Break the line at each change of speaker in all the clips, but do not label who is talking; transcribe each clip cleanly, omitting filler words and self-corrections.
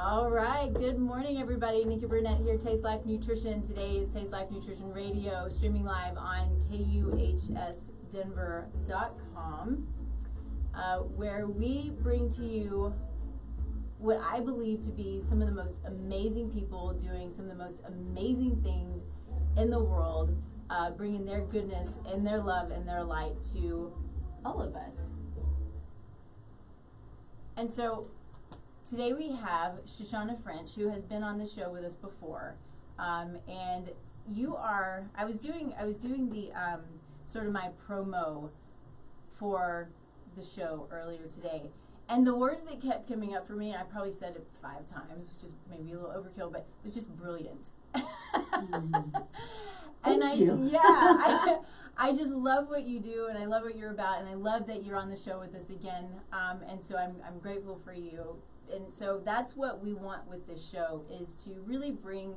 All right, good morning everybody. Nikki here, Taste Life Nutrition. Today is Taste Life Nutrition Radio, streaming live on KUHSdenver.com, where we bring to you what I believe to be some of the most amazing people doing some of the most amazing things in the world, bringing their goodness and their love and their light to all of us. And so today we have Shoshanna French, who has been on the show with us before, and you are. I was doing the sort of my promo for the show earlier today, and the word that kept coming up for me, and I probably said it 5 times, which is maybe a little overkill, but it was just brilliant.
Thank you.
I just love what you do, and I love what you're about, and I love that you're on the show with us again. And so I'm grateful for you. And so that's what we want with this show, is to really bring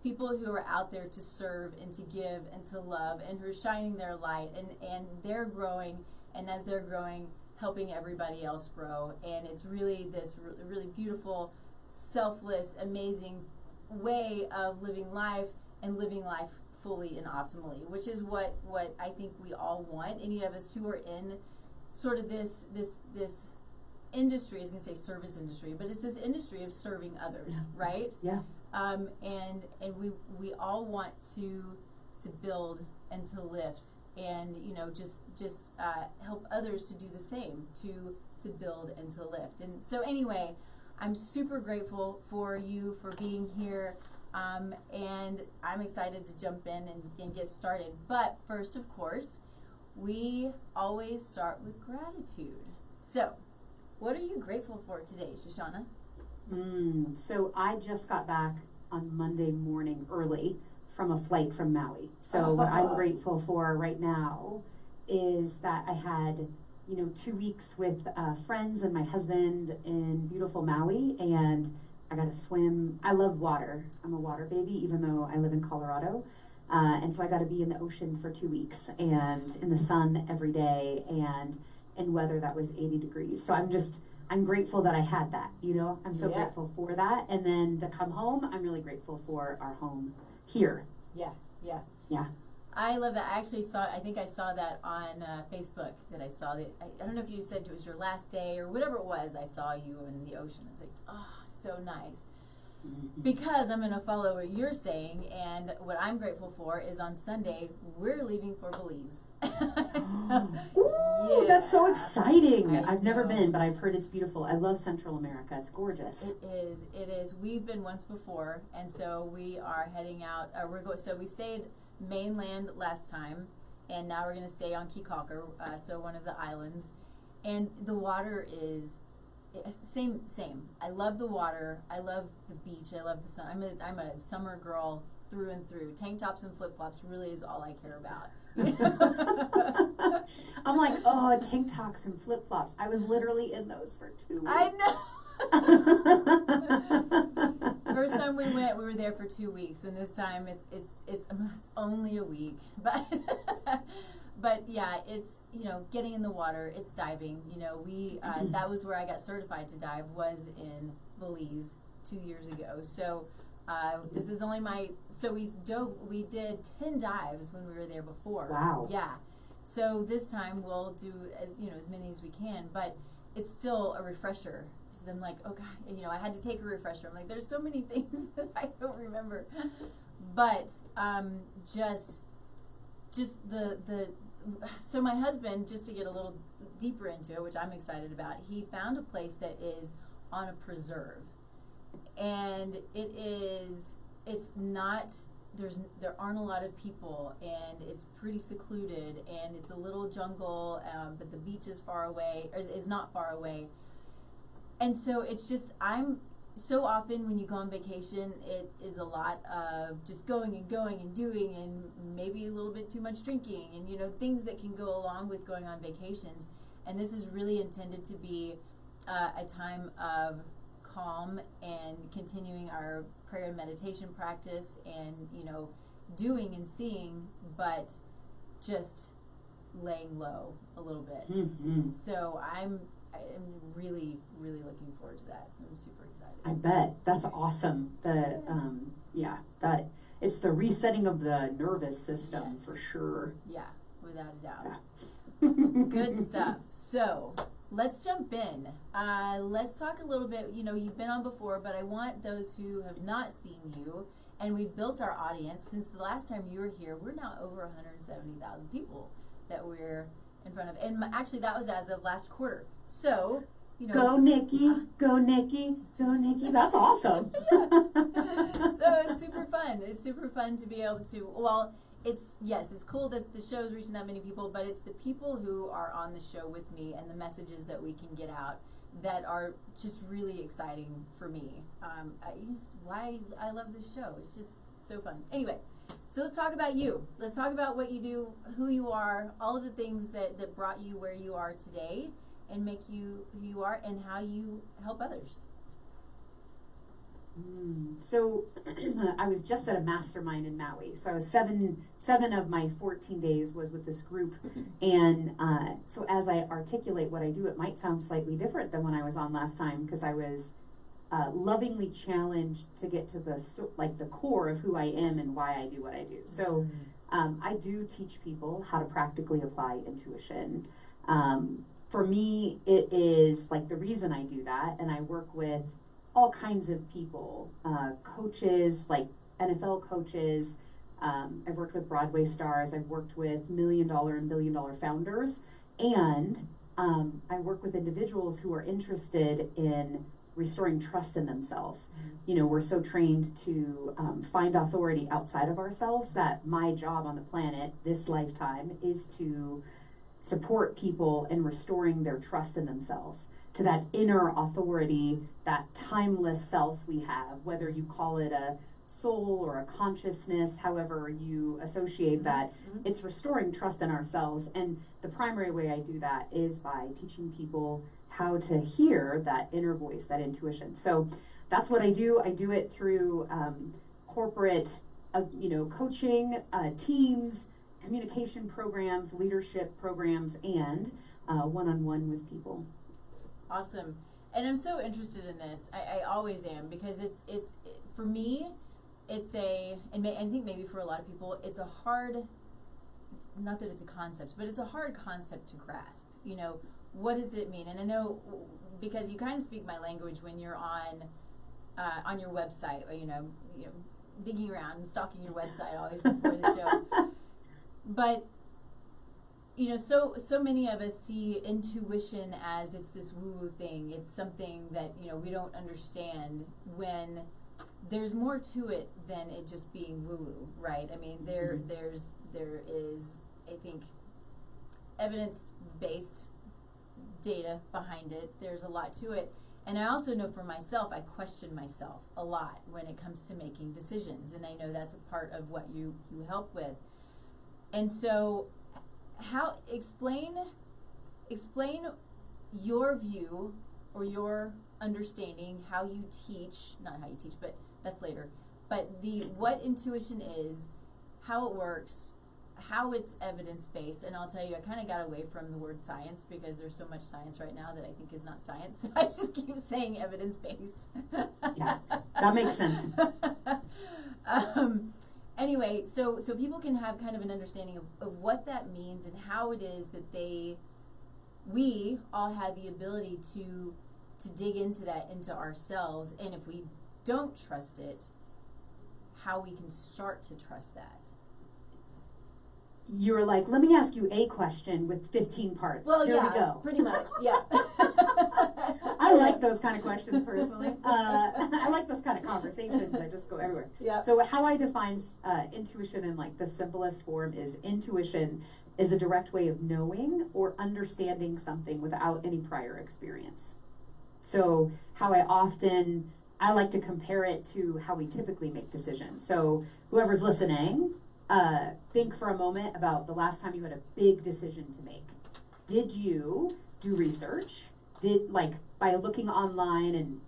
people who are out there to serve and to give and to love, and who are shining their light, and they're growing, and as they're growing, helping everybody else grow. And it's really this really beautiful, selfless, amazing way of living life, and living life fully and optimally, which is what I think we all want. Any of us who are in sort of this industry, I was going to say service industry, but it's this industry of serving others, right?
Yeah.
And we all want to build and to lift, and just help others to do the same, to build and to lift. And so anyway, I'm super grateful for you for being here. And I'm excited to jump in and get started. But first, of course, we always start with gratitude. So, what are you grateful for today, Shoshanna?
So I just got back on Monday morning early from a flight from Maui. So what I'm grateful for right now is that I had 2 weeks with friends and my husband in beautiful Maui, and I got to swim. I love water. I'm a water baby, even though I live in Colorado. And so I got to be in the ocean for 2 weeks and in the sun every day, and in weather that was 80 degrees. So I'm grateful that I had that, I'm so grateful for that. And then to come home, I'm really grateful for our home here.
Yeah. I love that. I think I saw that on Facebook, that I saw that. I don't know if you said it was your last day or whatever it was. I saw you in the ocean. It's like, so nice. Because I'm going to follow what you're saying, and what I'm grateful for is on Sunday, we're leaving for Belize.
Ooh, that's so exciting. I've never been, but I've heard it's beautiful. I love Central America. It's gorgeous.
It is. We've been once before, and so we are heading out. So we stayed mainland last time, and now we're going to stay on Kikaker, so one of the islands. And the water is same. I love the water. I love the beach. I love the sun. I'm a summer girl through and through. Tank tops and flip flops really is all I care about.
I'm like, tank tops and flip flops. I was literally in those for 2 weeks.
I know. First time we went, we were there for 2 weeks, and this time it's only a week, but yeah, it's getting in the water, it's diving. We that was where I got certified to dive, was in Belize 2 years ago. So this is only we did 10 dives when we were there before.
Wow.
Yeah. So this time we'll do as many as we can, but it's still a refresher. I'm like, oh God, I had to take a refresher. I'm like, there's so many things that I don't remember. But just so my husband, just to get a little deeper into it, which I'm excited about, he found a place that is on a preserve. And there aren't a lot of people, and it's pretty secluded, and it's a little jungle, but the beach is far away, or is not far away. And so it's just, so often when you go on vacation, it is a lot of just going and doing, and maybe a little bit too much drinking, and things that can go along with going on vacations. And this is really intended to be a time of calm and continuing our prayer and meditation practice, and doing and seeing, but just laying low a little bit. So I'm am really, really looking forward to that. I'm super excited.
I bet. That's awesome. That it's the resetting of the nervous system for sure.
Yeah, without a doubt.
Yeah.
Good stuff. So let's jump in. Let's talk a little bit. You've been on before, but I want those who have not seen you, and we've built our audience since the last time you were here. We're now over 170,000 people that we're in front of, and actually that was as of last quarter. So
go Nikki, go Nikki, go Nikki. That's awesome.
So it's super fun. It's super fun to be able to. Well, it's cool that the show's reaching that many people, but it's the people who are on the show with me and the messages that we can get out that are just really exciting for me. Why I love this show. It's just so fun. Anyway, so let's talk about you. Let's talk about what you do, who you are, all of the things that brought you where you are today and make you who you are, and how you help others.
So I was just at a mastermind in Maui. So I was seven of my 14 days was with this group. And so as I articulate what I do, it might sound slightly different than when I was on last time, because I was lovingly challenged to get to the core of who I am and why I do what I do. So I do teach people how to practically apply intuition. For me, it is like the reason I do that, and I work with all kinds of people, coaches, like NFL coaches. I've worked with Broadway stars. I've worked with $1 million and $1 billion founders. And I work with individuals who are interested in restoring trust in themselves. We're so trained to find authority outside of ourselves that my job on the planet this lifetime is to support people in restoring their trust in themselves, to that inner authority, that timeless self we have, whether you call it a soul or a consciousness, however you associate that. It's restoring trust in ourselves. And the primary way I do that is by teaching people how to hear that inner voice, that intuition. So that's what I do. I do it through corporate, coaching, teams, communication programs, leadership programs, and one-on-one with people.
Awesome. And I'm so interested in this. I always am, because it's for me, and I think maybe for a lot of people, it's a hard, not that it's a concept, but it's a hard concept to grasp. What does it mean? And I know, because you kind of speak my language when you're on your website, digging around and stalking your website always before the show. But so many of us see intuition as it's this woo-woo thing. It's something that we don't understand, when there's more to it than it just being woo-woo, right? I mean, there is, I think, evidence-based data behind it. There's a lot to it. And I also know for myself, I question myself a lot when it comes to making decisions. And I know that's a part of what you help with. And so explain your view or your understanding, how you teach, not how you teach, but that's later. But what intuition is, how it works, how it's evidence-based. And I'll tell you, I kind of got away from the word science because there's so much science right now that I think is not science. So I just keep saying evidence-based.
Yeah, that makes sense.
Anyway, so people can have kind of an understanding of what that means and how it is that we all have the ability to dig into that, into ourselves. And if we don't trust it, how we can start to trust that.
You were like, let me ask you a question with 15 parts.
Well,
Here
yeah,
we go.
Pretty much, yeah.
I like those kind of questions personally. I like those kind of conversations that just go everywhere.
Yeah.
So how I define intuition in like the simplest form is intuition is a direct way of knowing or understanding something without any prior experience. So how I like to compare it to how we typically make decisions. So whoever's listening, think for a moment about the last time you had a big decision to make. Did you do research? By looking online and,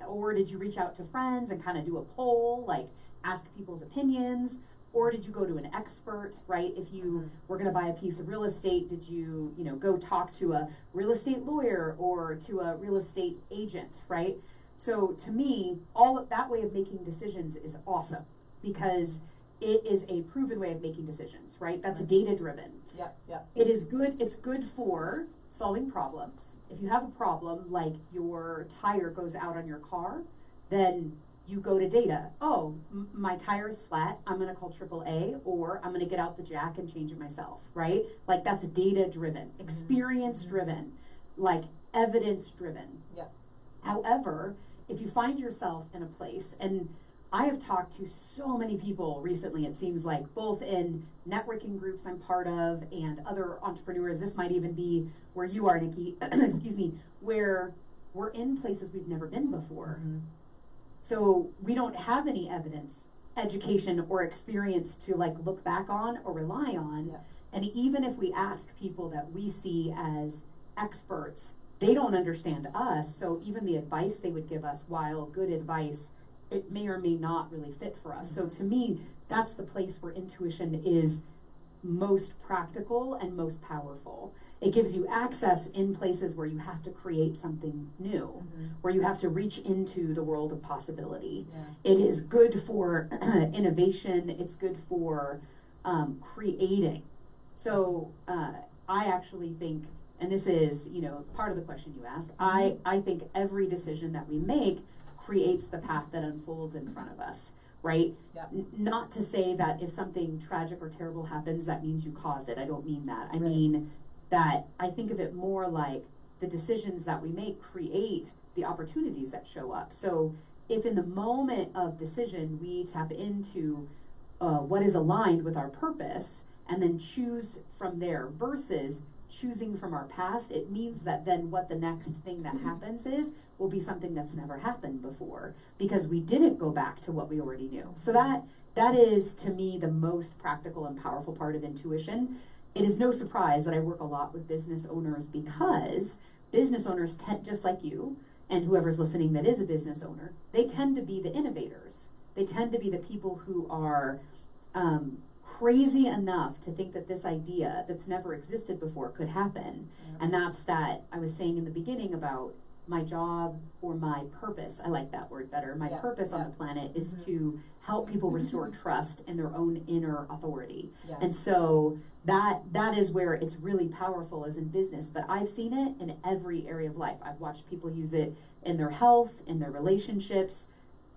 or did you reach out to friends and kind of do a poll, like ask people's opinions? Or did you go to an expert, right? If you were going to buy a piece of real estate, did you, go talk to a real estate lawyer or to a real estate agent, right? So to me, all of that way of making decisions is awesome because it is a proven way of making decisions, right? That's data driven.
Yep.
It is good. It's good for solving problems. If you have a problem, like your tire goes out on your car, then you go to data. Oh, my tire is flat. I'm going to call AAA, or I'm going to get out the jack and change it myself, right? Like that's data driven, experience driven, like evidence driven.
Yep.
However, if you find yourself in a place, and I have talked to so many people recently, it seems like, both in networking groups I'm part of and other entrepreneurs. This might even be where you are, Nikki, excuse me, where we're in places we've never been before. So we don't have any evidence, education, or experience to like look back on or rely on.
Yeah.
And even if we ask people that we see as experts, they don't understand us. So even the advice they would give us, while good advice, it may or may not really fit for us. So to me, that's the place where intuition is most practical and most powerful. It gives you access in places where you have to create something new, where you have to reach into the world of possibility.
Yeah.
It is good for innovation. It's good for creating. So I actually think, and this is, part of the question you asked, I think every decision that we make creates the path that unfolds in front of us, right?
Yep.
Not to say that if something tragic or terrible happens, that means you caused it. I don't mean that. I mean that I think of it more like the decisions that we make create the opportunities that show up. So if in the moment of decision we tap into what is aligned with our purpose and then choose from there versus choosing from our past, it means that then what the next thing that happens will be something that's never happened before because we didn't go back to what we already knew. So that is, to me, the most practical and powerful part of intuition. It is no surprise that I work a lot with business owners because business owners tend, just like you and whoever's listening that is a business owner, they tend to be the innovators. They tend to be the people who are crazy enough to think that this idea that's never existed before could happen. Yeah. And that's that I was saying in the beginning about my job or my purpose. I like that word better. My purpose on the planet is to help people restore trust in their own inner authority. Yeah. And so that is where it's really powerful, is in business. But I've seen it in every area of life. I've watched people use it in their health, in their relationships,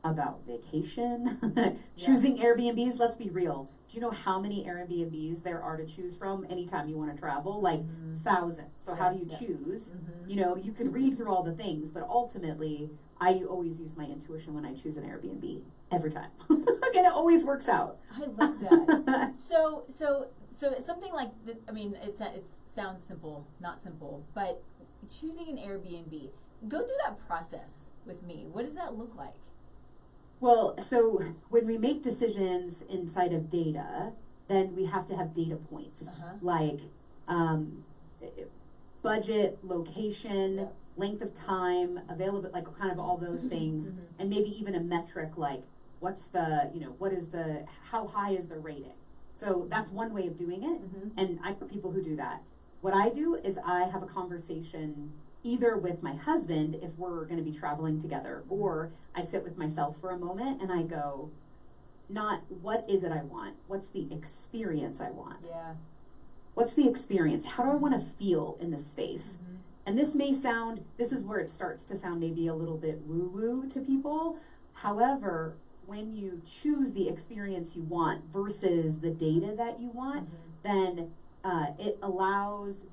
about vacation, choosing Airbnbs. Let's be real. Do you know how many Airbnbs there are to choose from anytime you want to travel? Like thousands. So how do you choose? You could read through all the things, but ultimately, I always use my intuition when I choose an Airbnb every time. And it always works out.
I love that. So it's something like, it sounds simple, not simple, but choosing an Airbnb, go through that process with me. What does that look like?
Well, so when we make decisions inside of data, then we have to have data points like budget, location, length of time, available, like kind of all those things, and maybe even a metric like what's the, how high is the rating? So that's one way of doing it, and I put people who do that. What I do is I have a conversation either with my husband if we're going to be traveling together, or I sit with myself for a moment and I go, not what is it I want, what's the experience I want?
Yeah.
What's the experience? How do I want to feel in this space? And this is where it starts to sound maybe a little bit woo-woo to people. However, when you choose the experience you want versus the data that you want, then it allows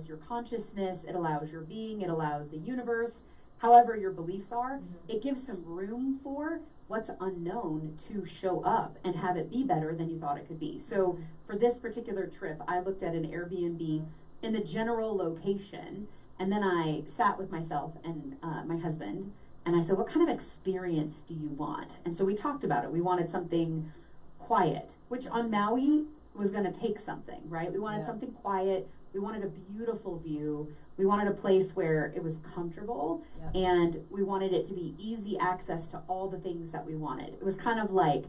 your consciousness, it allows your being, it allows the universe, however your beliefs are, it gives some room for what's unknown to show up and have it be better than you thought it could be. So for this particular trip, I looked at an Airbnb in the general location, and then I sat with myself and my husband, and I said, what kind of experience do you want? And so we talked about it. We wanted something quiet, which on Maui was going to take something, right? We wanted something quiet. We wanted a beautiful view. We wanted a place where it was comfortable, and we wanted it to be easy access to all the things that we wanted. It was kind of like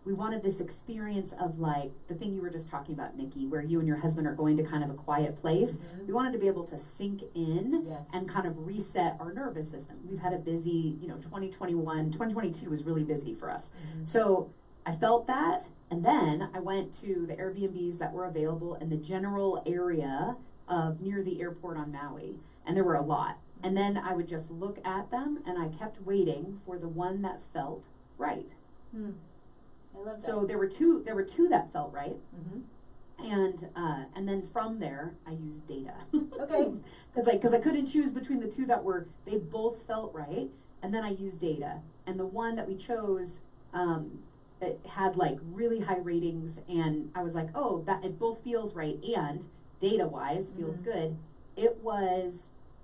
we wanted this experience of like the thing you were just talking about, Nikki, where you and your husband are going to kind of a quiet place.
Mm-hmm.
We wanted to be able to sink in
Yes.
and kind of reset our nervous system. We've had a busy, 2022 was really busy for us.
Mm-hmm.
So I felt that, and then I went to the Airbnbs that were available in the general area of near the airport on Maui, and there were a lot. And then I would just look at them, and I kept waiting for the one that felt right.
Hmm. I love that.
So there were two that felt right,
Mm-hmm.
and then from there I used data.
Okay.
Because I couldn't choose between the two they both felt right, and then I used data, and the one that we chose, it had like really high ratings, and I was like, oh, that it both feels right, and data wise feels
Mm-hmm.
good.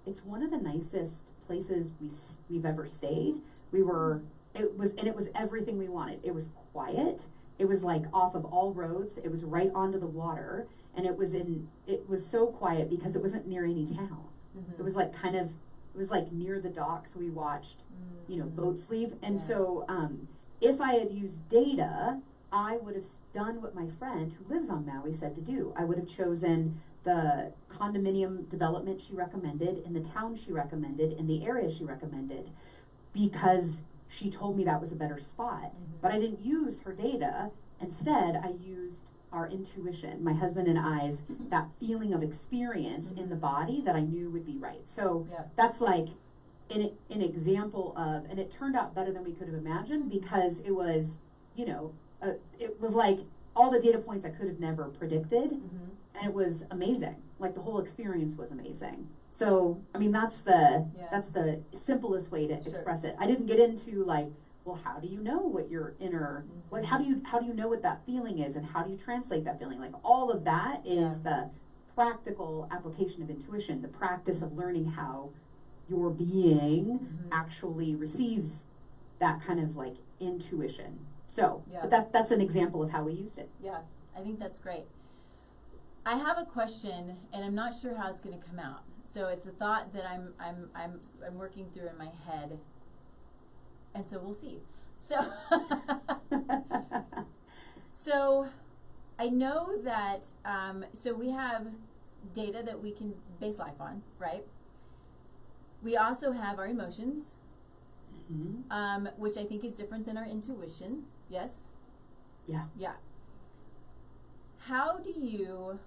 It's one of the nicest places we've ever stayed. It was everything we wanted. It was quiet. It was like off of all roads. It was right onto the water, and it was so quiet because it wasn't near any town.
Mm-hmm.
It was like near the dock, so we watched, boats leave. And
Yeah.
so if I had used data, I would have done what my friend who lives on Maui said to do. I would have chosen the condominium development she recommended, in the town she recommended, in the area she recommended, because she told me that was a better spot.
Mm-hmm.
But I didn't use her data. Instead, I used our intuition, my husband and I's, that feeling of experience in the body that I knew would be right. So
Yeah.
that's like an example of, and it turned out better than we could have imagined, because it was, it was like all the data points I could have never predicted,
Mm-hmm.
and it was amazing. Like the whole experience was amazing. So, I mean, that's the simplest way to
Sure.
express it. I didn't get into like, well, how do you know what your inner, how do you know what that feeling is, and how do you translate that feeling? Like all of that is the practical application of intuition, the practice of learning how your being actually receives that kind of like intuition. So, but that's an example of how we used it.
Yeah, I think that's great. I have a question, and I'm not sure how it's going to come out. So it's a thought that I'm working through in my head, and so we'll see. So, so I know that. So we have data that we can base life on, right? We also have our emotions, which I think is different than our intuition. Yes.
Yeah.
Yeah. How do you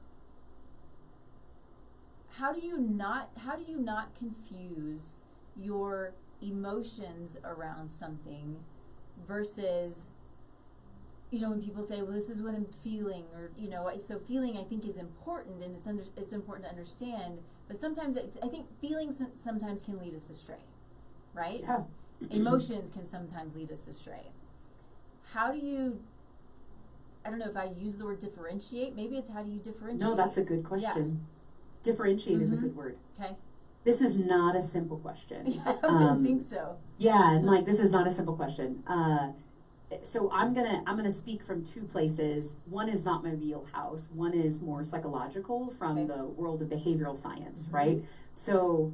not confuse your emotions around something versus, when people say, well, this is what I'm feeling, or, so feeling I think is important, and it's important to understand, but sometimes I think feelings sometimes can lead us astray, right?
Yeah.
Emotions can sometimes lead us astray. How do you, I don't know if I use the word differentiate, maybe it's how do you differentiate?
No, that's a good question. Yeah. Differentiate is a good word.
Okay.
This is not a simple question.
I don't think so.
Yeah, and like this is not a simple question. So I'm gonna speak from two places. One is not my wheelhouse. One is more psychological from the world of behavioral science, right? So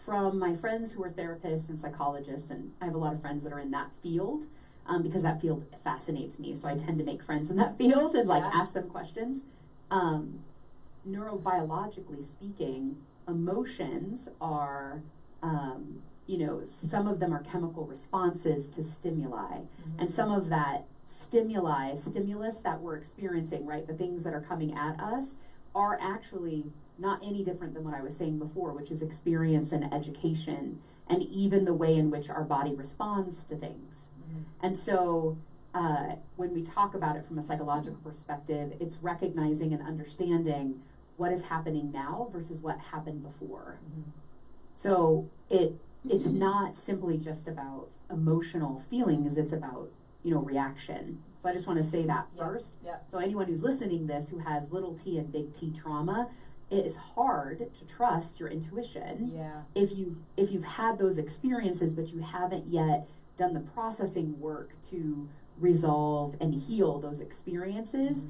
from my friends who are therapists and psychologists, and I have a lot of friends that are in that field, because that field fascinates me. So I tend to make friends in that field and like ask them questions. Neurobiologically speaking, emotions are, some of them are chemical responses to stimuli. And some of that stimulus that we're experiencing, right, the things that are coming at us, are actually not any different than what I was saying before, which is experience and education, and even the way in which our body responds to things. And so when we talk about it from a psychological perspective, it's recognizing and understanding what is happening now versus what happened before. So it's not simply just about emotional feelings, it's about, reaction. So I just want to say that first.
Yeah.
So anyone who's listening to this who has little t and big T trauma, it is hard to trust your intuition if you've had those experiences but you haven't yet done the processing work to resolve and heal those experiences.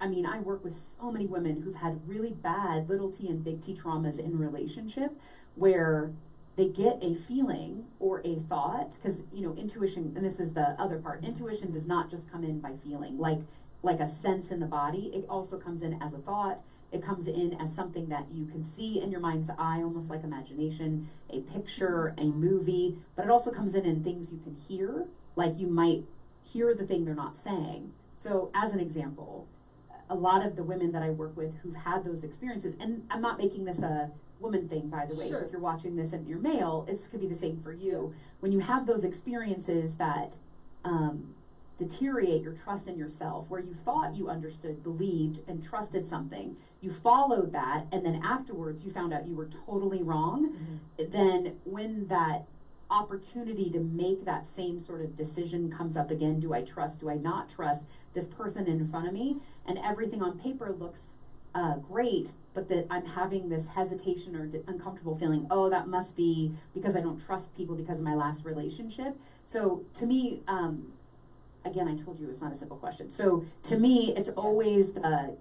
I mean, I work with so many women who've had really bad little t and big T traumas in relationship where they get a feeling or a thought, because intuition, and this is the other part, intuition does not just come in by feeling like a sense in the body. It also comes in as a thought. It comes in as something that you can see in your mind's eye, almost like imagination, a picture, a movie, but it also comes in things you can hear, like you might hear the thing they're not saying. So as an example, a lot of the women that I work with who've had those experiences, and I'm not making this a woman thing, by the way,
Sure.
so if you're watching this and you're male, it could be the same for you. When you have those experiences that deteriorate your trust in yourself, where you thought you understood, believed, and trusted something, you followed that, and then afterwards you found out you were totally wrong, then when that opportunity to make that same sort of decision comes up again, do I trust, do I not trust this person in front of me, and everything on paper looks great, but that I'm having this hesitation or uncomfortable feeling, oh, that must be because I don't trust people because of my last relationship. So to me, again, I told you it's not a simple question. So to me, it's always the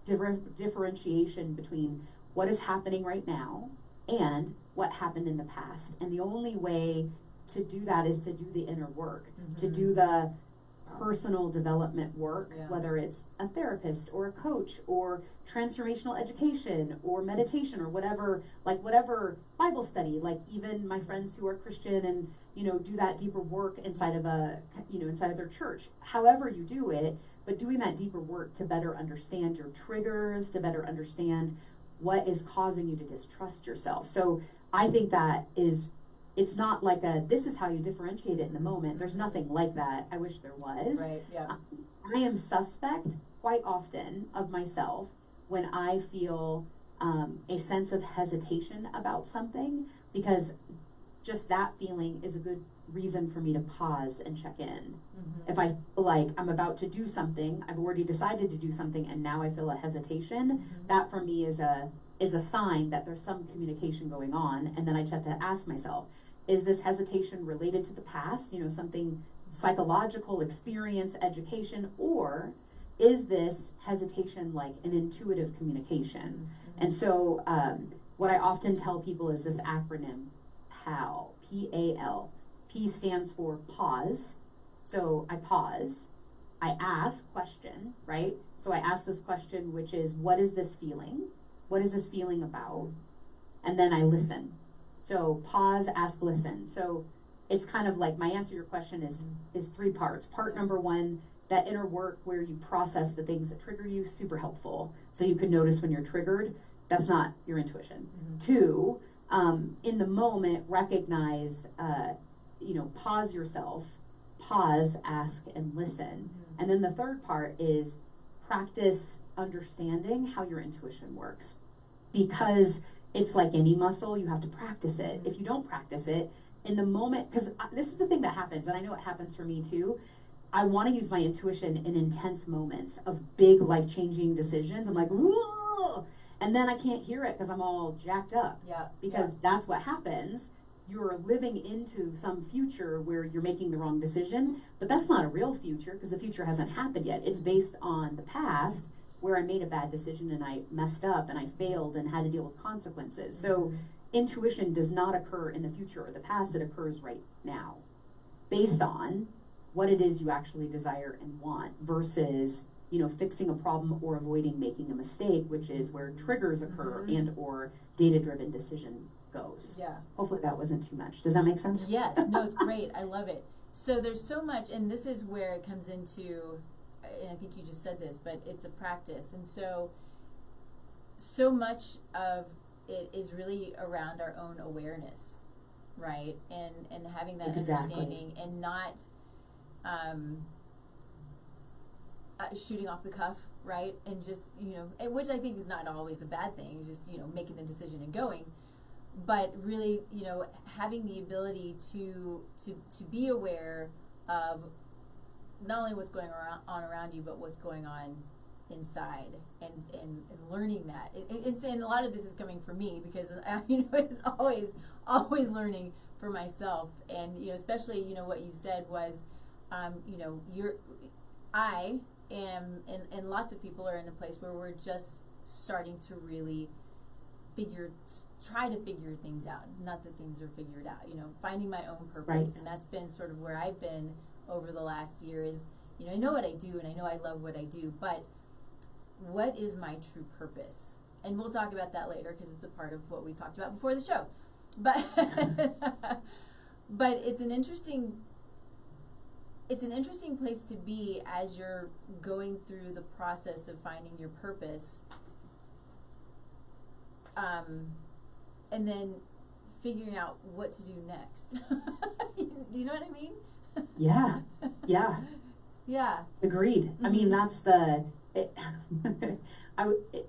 differentiation between what is happening right now and what happened in the past. And the only way to do that is to do the inner work, to do the personal development work, whether it's a therapist or a coach or transformational education or meditation or whatever Bible study, like even my friends who are Christian and do that deeper work inside of inside of their church, however you do it, but doing that deeper work to better understand your triggers, to better understand what is causing you to distrust yourself. So I think that it's not like this is how you differentiate it in the moment. There's nothing like that. I wish there was.
Right, yeah.
I am suspect quite often of myself when I feel a sense of hesitation about something, because just that feeling is a good reason for me to pause and check in. If I feel like I'm about to do something, I've already decided to do something, and now I feel a hesitation, that for me is a sign that there's some communication going on, and then I just have to ask myself, is this hesitation related to the past, something psychological, experience, education, or is this hesitation like an intuitive communication? And so what I often tell people is this acronym, PAL, P-A-L. P stands for pause. So I pause. I ask question, right? So I ask this question, which is, what is this feeling? What is this feeling about? And then I listen. So pause, ask, listen. So it's kind of like my answer to your question is three parts. Part number one, that inner work where you process the things that trigger you, super helpful. So you can notice when you're triggered. That's not your intuition. Two, in the moment, recognize, pause yourself, pause, ask, and listen. And then the third part is practice understanding how your intuition works. Because it's like any muscle, you have to practice it. If you don't practice it, in the moment, because this is the thing that happens, and I know it happens for me too, I want to use my intuition in intense moments of big life-changing decisions. I'm like, whoa! And then I can't hear it because I'm all jacked up. Because that's what happens. You're living into some future where you're making the wrong decision, but that's not a real future because the future hasn't happened yet. It's based on the past where I made a bad decision and I messed up and I failed and had to deal with consequences. So intuition does not occur in the future or the past, it occurs right now based on what it is you actually desire and want versus fixing a problem or avoiding making a mistake, which is where triggers occur and or data-driven decision goes. Hopefully that wasn't too much. Does that make sense?
Yes. No, it's great. I love it. So there's so much, and this is where it comes into, and I think you just said this, but it's a practice. And so much of it is really around our own awareness, right? And having that understanding and not shooting off the cuff, right? And just, which I think is not always a bad thing, it's just, making the decision and going. But really, having the ability to be aware of not only what's going on around you, but what's going on inside, and learning that. And a lot of this is coming from me because it's always learning for myself. And especially what you said was, I am, and lots of people are in a place where we're just starting to really try to figure things out. Not that things are figured out, finding my own purpose.
Right.
And that's been sort of where I've been over the last year is, I know what I do and I know I love what I do, but what is my true purpose? And we'll talk about that later because it's a part of what we talked about before the show. But but it's an interesting place to be as you're going through the process of finding your purpose, and then figuring out what to do next. Do you know what I mean?
Yeah.
Yeah.
Agreed. Mm-hmm. I mean, that's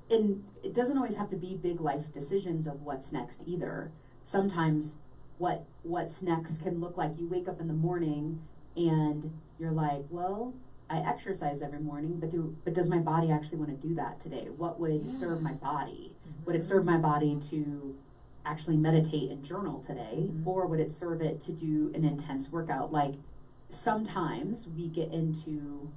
and it doesn't always have to be big life decisions of what's next either. Sometimes what's next can look like you wake up in the morning and you're like, well, I exercise every morning, but does my body actually want to do that today? What would serve my body? Mm-hmm. Would it serve my body to actually meditate and journal today? Mm-hmm. Or would it serve it to do an intense workout? Like, sometimes we get into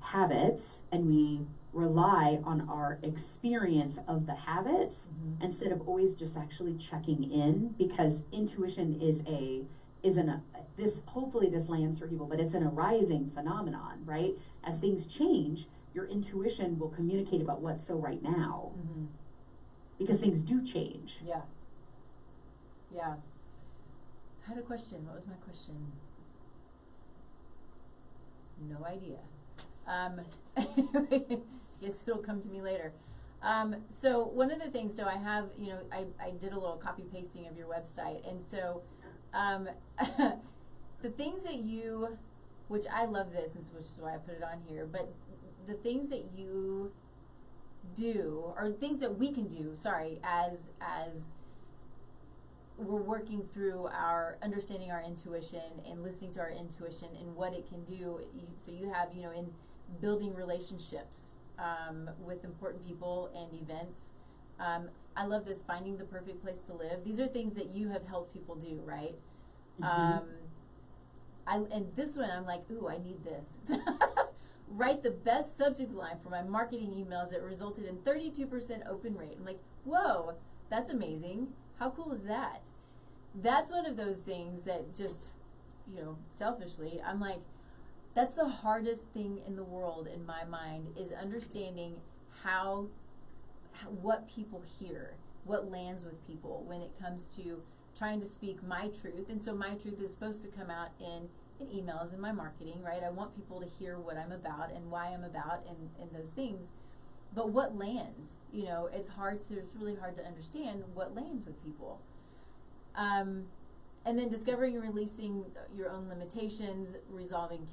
habits and we rely on our experience of the habits instead of always just actually checking in, because intuition hopefully this lands for people, but it's an arising phenomenon, right? As things change, your intuition will communicate about what's so right now, because things do change.
Yeah. I had a question. What was my question? No idea. Guess it'll come to me later. So one of the things, I have, I did a little copy pasting of your website, and so the things that which I love this, and which is why I put it on here, but the things that you do, or things that we can do, as we're working through understanding our intuition and listening to our intuition and what it can do. So you have, in building relationships with important people and events. I love this, finding the perfect place to live. These are things that you have helped people do, right? Mm-hmm. And this one, I'm like, ooh, I need this. Write the best subject line for my marketing emails that resulted in 32% open rate. I'm like, whoa, that's amazing. How cool is that? That's one of those things that just, selfishly, I'm like, that's the hardest thing in the world in my mind, is understanding what people hear, what lands with people when it comes to trying to speak my truth. And so my truth is supposed to come out in emails and my marketing, right? I want people to hear what I'm about and why I'm about and those things. But what lands? It's really hard to understand what lands with people. And then discovering and releasing your own limitations, resolving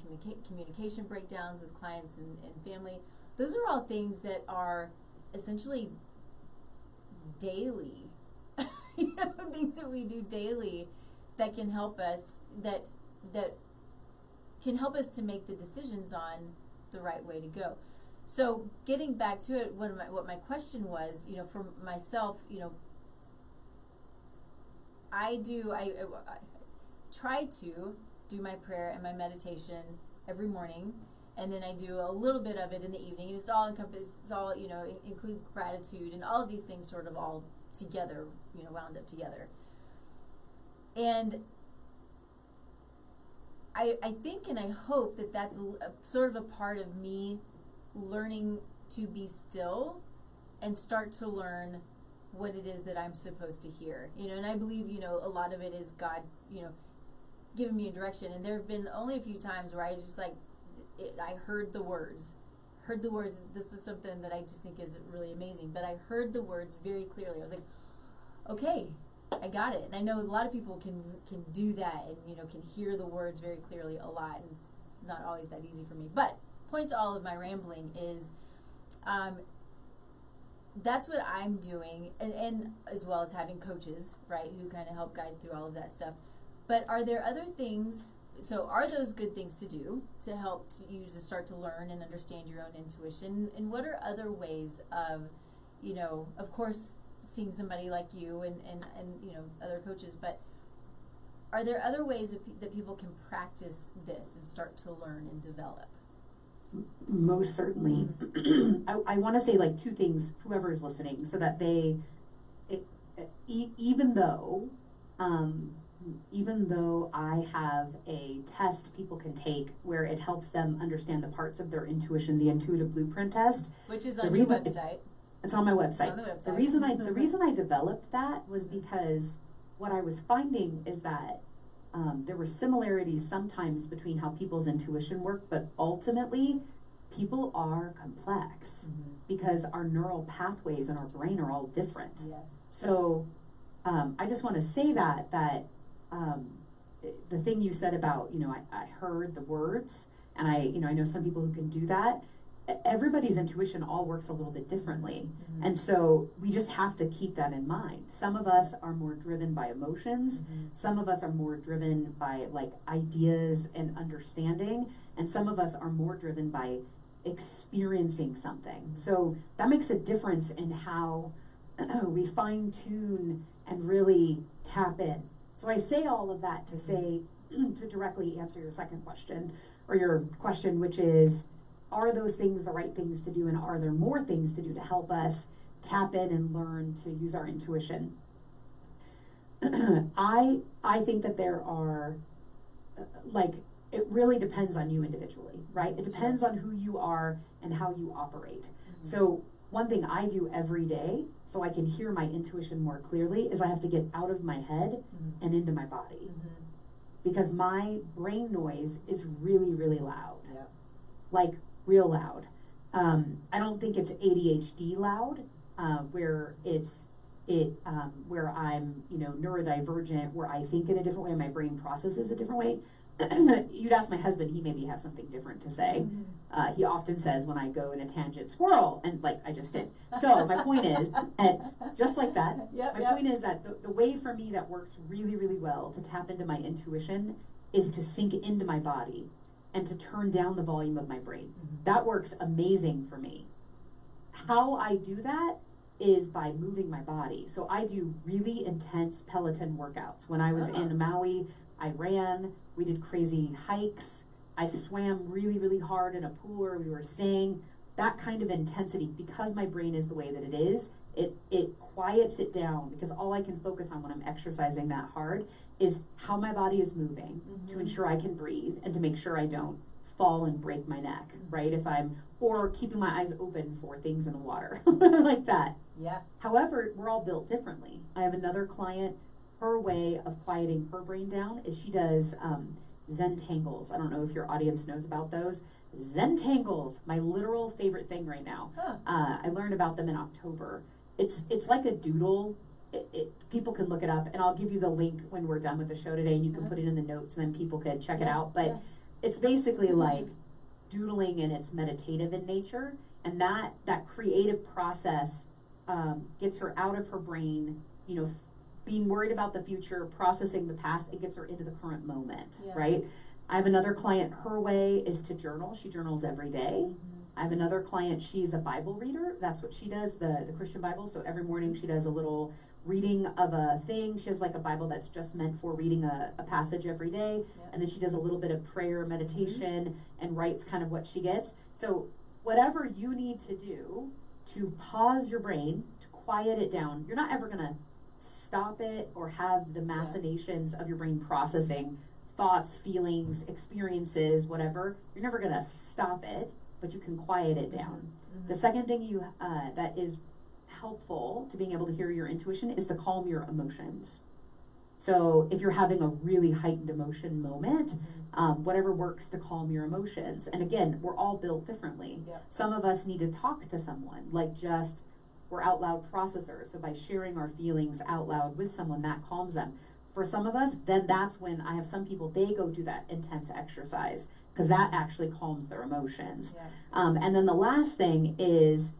communication breakdowns with clients and family. Those are all things that are essentially daily, things that we do daily that can help us, that can help us to make the decisions on the right way to go. So getting back to it, what my question was, for myself, I try to do my prayer and my meditation every morning, and then I do a little bit of it in the evening. And it's all encompassed. It's all, it includes gratitude and all of these things sort of all together, wound up together. And I think and I hope that that's sort of a part of me learning to be still and start to learn what it is that I'm supposed to hear. And I believe, a lot of it is God, giving me a direction. And there have been only a few times where I just I heard the words. This is something that I just think is really amazing. But I heard the words very clearly. I was like, okay, I got it. And I know a lot of people can do that and, can hear the words very clearly a lot. And it's not always that easy for me. But point to all of my rambling is, that's what I'm doing, and as well as having coaches, right, who kind of help guide through all of that stuff. But are there other things, so are those good things to do to help you to start to learn and understand your own intuition? And what are other ways of, of course, seeing somebody like you and other coaches, but are there other ways that people can practice this and start to learn and develop?
Most certainly. I want to say two things, whoever is listening, so that even though I have a test people can take where it helps them understand the parts of their intuition, the intuitive blueprint test,
which is on your website.
It's on my website.
It's on the website.
The reason I developed that was because what I was finding is that there were similarities sometimes between how people's intuition work, but ultimately people are complex because our neural pathways in our brain are all different.
Yes.
So I just want to say that the thing you said about, I heard the words, and I know some people who can do that. Everybody's intuition all works a little bit differently. And so we just have to keep that in mind. Some of us are more driven by emotions. Some of us are more driven by like ideas and understanding. And some of us are more driven by experiencing something. So that makes a difference in how we fine tune and really tap in. So I say all of that to say, to directly answer your second question, or your question, which is, are those things the right things to do, and are there more things to do to help us tap in and learn to use our intuition? I think that there are, it really depends on you individually, right? It depends on who you are and how you operate. So one thing I do every day so I can hear my intuition more clearly is I have to get out of my head and into my body. Because my brain noise is really, really loud. Like real loud. I don't think it's ADHD loud, where where I'm, neurodivergent, where I think in a different way and my brain processes a different way. You'd ask my husband, he maybe has something different to say. He often says when I go in a tangent, squirrel, and I just did. So my point is, just like that, point is that the way for me that works really, really well to tap into my intuition is to sink into my body and to turn down the volume of my brain. That works amazing for me. How I do that is by moving my body. So I do really intense Peloton workouts. When I was in Maui, I ran, we did crazy hikes, I swam really, really hard in a pool where we were staying. That kind of intensity, because my brain is the way that it is, it quiets it down, because all I can focus on when I'm exercising that hard is how my body is moving to ensure I can breathe and to make sure I don't fall and break my neck, right? Or keeping my eyes open for things in the water, like that.
Yeah.
However, we're all built differently. I have another client, her way of quieting her brain down is she does Zentangles. I don't know if your audience knows about those. Zentangles, my literal favorite thing right now. I learned about them in October. It's like a doodle. People can look it up, and I'll give you the link when we're done with the show today, and you can put it in the notes, and then people can check it out. But it's basically like doodling, and it's meditative in nature, and that creative process gets her out of her brain, being worried about the future, processing the past. It gets her into the current moment, right? I have another client, her way is to journal. She journals every day. I have another client, she's a Bible reader. That's what she does, the Christian Bible. So every morning she does a little reading of a thing. She has like a Bible that's just meant for reading a passage every day. And then she does a little bit of prayer, meditation, and writes kind of what she gets. So whatever you need to do to pause your brain, to quiet it down, you're not ever going to stop it or have the machinations of your brain processing thoughts, feelings, experiences, whatever. You're never going to stop it, but you can quiet it down. The second thing that is helpful to being able to hear your intuition is to calm your emotions. So if you're having a really heightened emotion moment, whatever works to calm your emotions. And again, we're all built differently. Some of us need to talk to someone, we're out loud processors. So by sharing our feelings out loud with someone, that calms them. For some of us, then that's when I have some people, they go do that intense exercise because that actually calms their emotions. And then the last thing is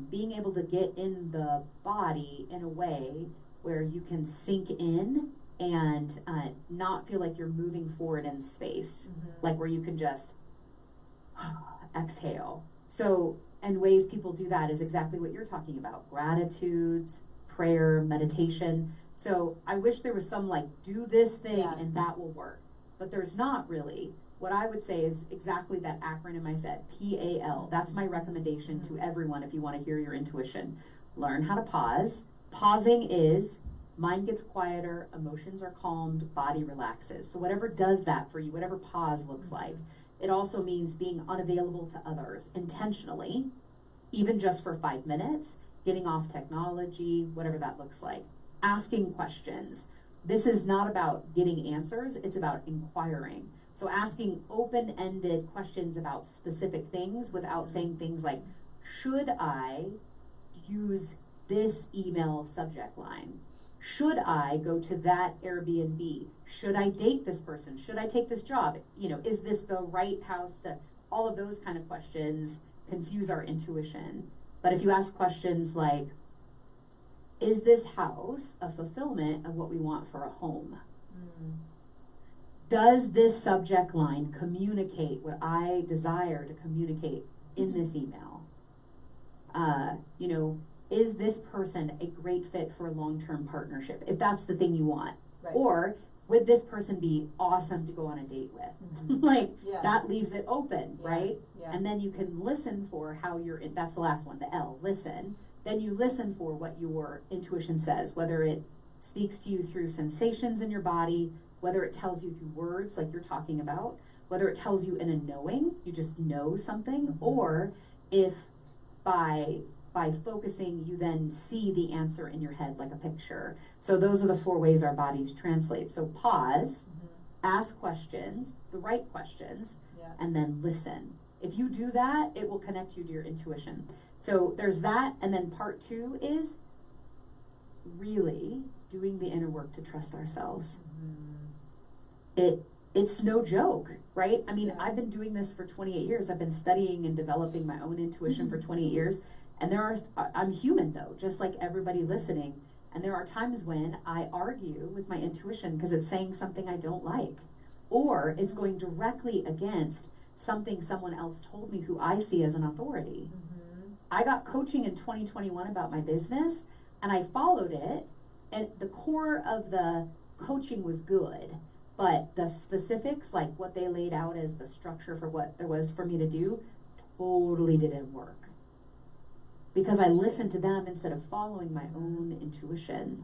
being able to get in the body in a way where you can sink in and not feel like you're moving forward in space, like where you can just exhale. So, and ways people do that is exactly what you're talking about. Gratitudes, prayer, meditation. So I wish there was some do this thing and that will work. But there's not really. What I would say is exactly that acronym I said, PAL. That's my recommendation to everyone if you want to hear your intuition. Learn how to pause, Pausing is mind gets quieter, emotions are calmed, body relaxes. So whatever does that for you, whatever pause looks like, it also means being unavailable to others intentionally, even just for 5 minutes, getting off technology, whatever that looks like. Asking questions. This is not about getting answers, it's about inquiring. So asking open-ended questions about specific things without saying things like, should I use this email subject line? Should I go to that Airbnb? Should I date this person? Should I take this job? Is this the right house all of those kind of questions confuse our intuition. But if you ask questions like, is this house a fulfillment of what we want for a home? Does this subject line communicate what I desire to communicate in this email? Is this person a great fit for a long-term partnership? If that's the thing you want.
Right.
Or would this person be awesome to go on a date with? That leaves it open, right?
Yeah.
And then you can listen for how that's the last one, the L, listen. Then you listen for what your intuition says, whether it speaks to you through sensations in your body, whether it tells you through words like you're talking about, whether it tells you in a knowing, you just know something, or if by focusing, you then see the answer in your head like a picture. So those are the 4 ways our bodies translate. So pause, ask questions, the right questions, and then listen. If you do that, it will connect you to your intuition. So there's that, and then part 2 is really doing the inner work to trust ourselves. It's no joke, right? I mean, I've been doing this for 28 years. I've been studying and developing my own intuition for 28 years. And I'm human though, just like everybody listening. And there are times when I argue with my intuition because it's saying something I don't like, or it's going directly against something someone else told me who I see as an authority. I got coaching in 2021 about my business, and I followed it, and the core of the coaching was good, but the specifics, like what they laid out as the structure for what there was for me to do, totally didn't work. Because I listened to them instead of following my own intuition.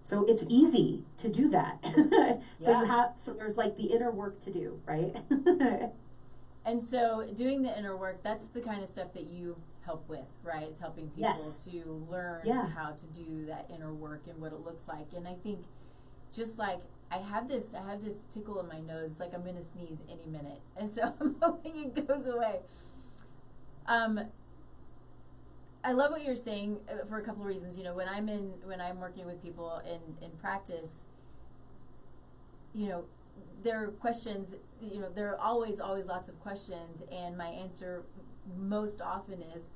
So it's easy to do that. So there's like the inner work to do, right?
And so doing the inner work, that's the kind of stuff that you help with, right? It's helping people to learn how to do that inner work and what it looks like. And I think just like I have this tickle in my nose, it's like I'm gonna sneeze any minute. And so I'm hoping it goes away. I love what you're saying for a couple of reasons. When I'm working with people in practice, there are questions, there are always lots of questions, and my answer most often is,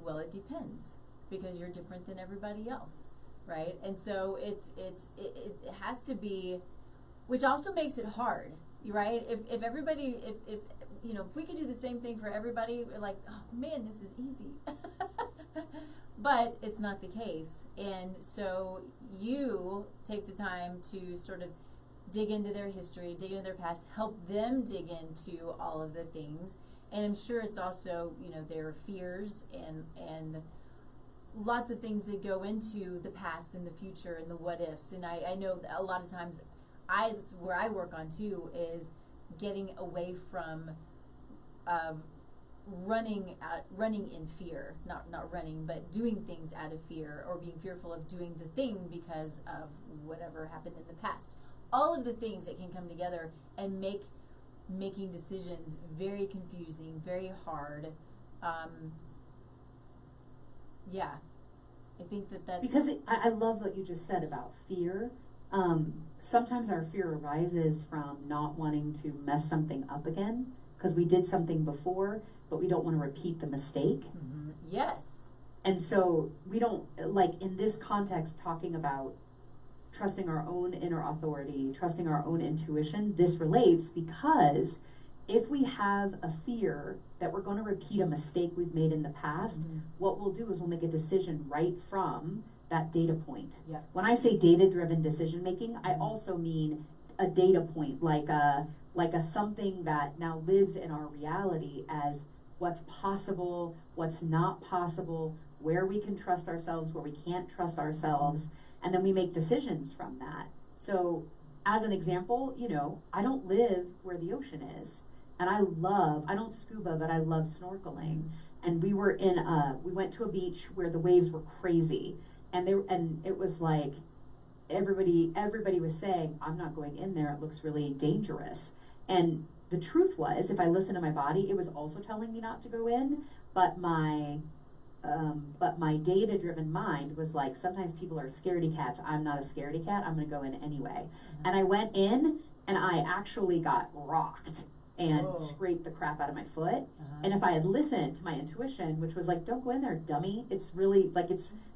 well, it depends, because you're different than everybody else, right? And so it has to be, which also makes it hard, right? If everybody, if we could do the same thing for everybody, we're like, oh man, this is easy. But it's not the case. And so you take the time to sort of dig into their history, dig into their past, help them dig into all of the things. And I'm sure it's also, their fears and lots of things that go into the past and the future and the what ifs. And I know that a lot of times where I work on too is getting away from running in fear, not running, but doing things out of fear, or being fearful of doing the thing because of whatever happened in the past. All of the things that can come together and making decisions very confusing, very hard. I think that's
because I love what you just said about fear. Sometimes our fear arises from not wanting to mess something up again, because we did something before, but we don't want to repeat the mistake.
Yes.
And so we don't, like in this context, talking about trusting our own inner authority, trusting our own intuition, this relates because if we have a fear that we're going to repeat a mistake we've made in the past, what we'll do is we'll make a decision right from that data point. When I say data-driven decision making, I also mean a data point, like a something that now lives in our reality as what's possible, what's not possible, where we can trust ourselves, where we can't trust ourselves, and then we make decisions from that. So as an example, you know, I don't live where the ocean is, and I don't scuba, but I love snorkeling. And we went to a beach where the waves were crazy, and it was like everybody was saying, I'm not going in there, it looks really dangerous. And the truth was, if I listened to my body, it was also telling me not to go in, but my data-driven mind was like, sometimes people are scaredy cats. I'm not a scaredy cat. I'm going to go in anyway. Mm-hmm. And I went in, and I actually got rocked and scraped the crap out of my foot. Uh-huh. And if I had listened to my intuition, which was like, don't go in there, dummy. It's really, like,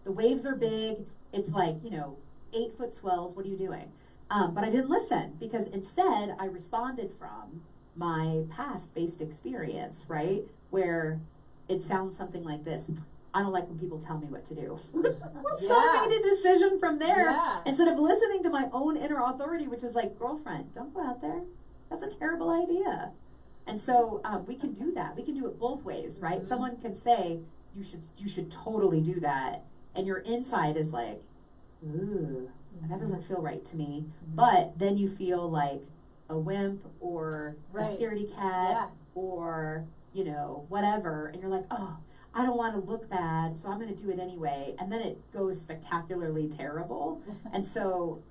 the waves are big. It's like, you know, 8-foot swells. What are you doing? But I didn't listen, because instead I responded from my past-based experience, right? Where it sounds something like this. I don't like when people tell me what to do. So I made a decision from there instead of listening to my own inner authority, which is like, girlfriend, don't go out there. That's a terrible idea. And so we can do that. We can do it both ways, right? Mm-hmm. Someone can say, you should totally do that. And your inside is like, ooh, that doesn't feel right to me. Mm-hmm. But then you feel like a wimp or a scaredy cat or, you know, whatever. And you're like, oh, I don't want to look bad, so I'm going to do it anyway. And then it goes spectacularly terrible. And so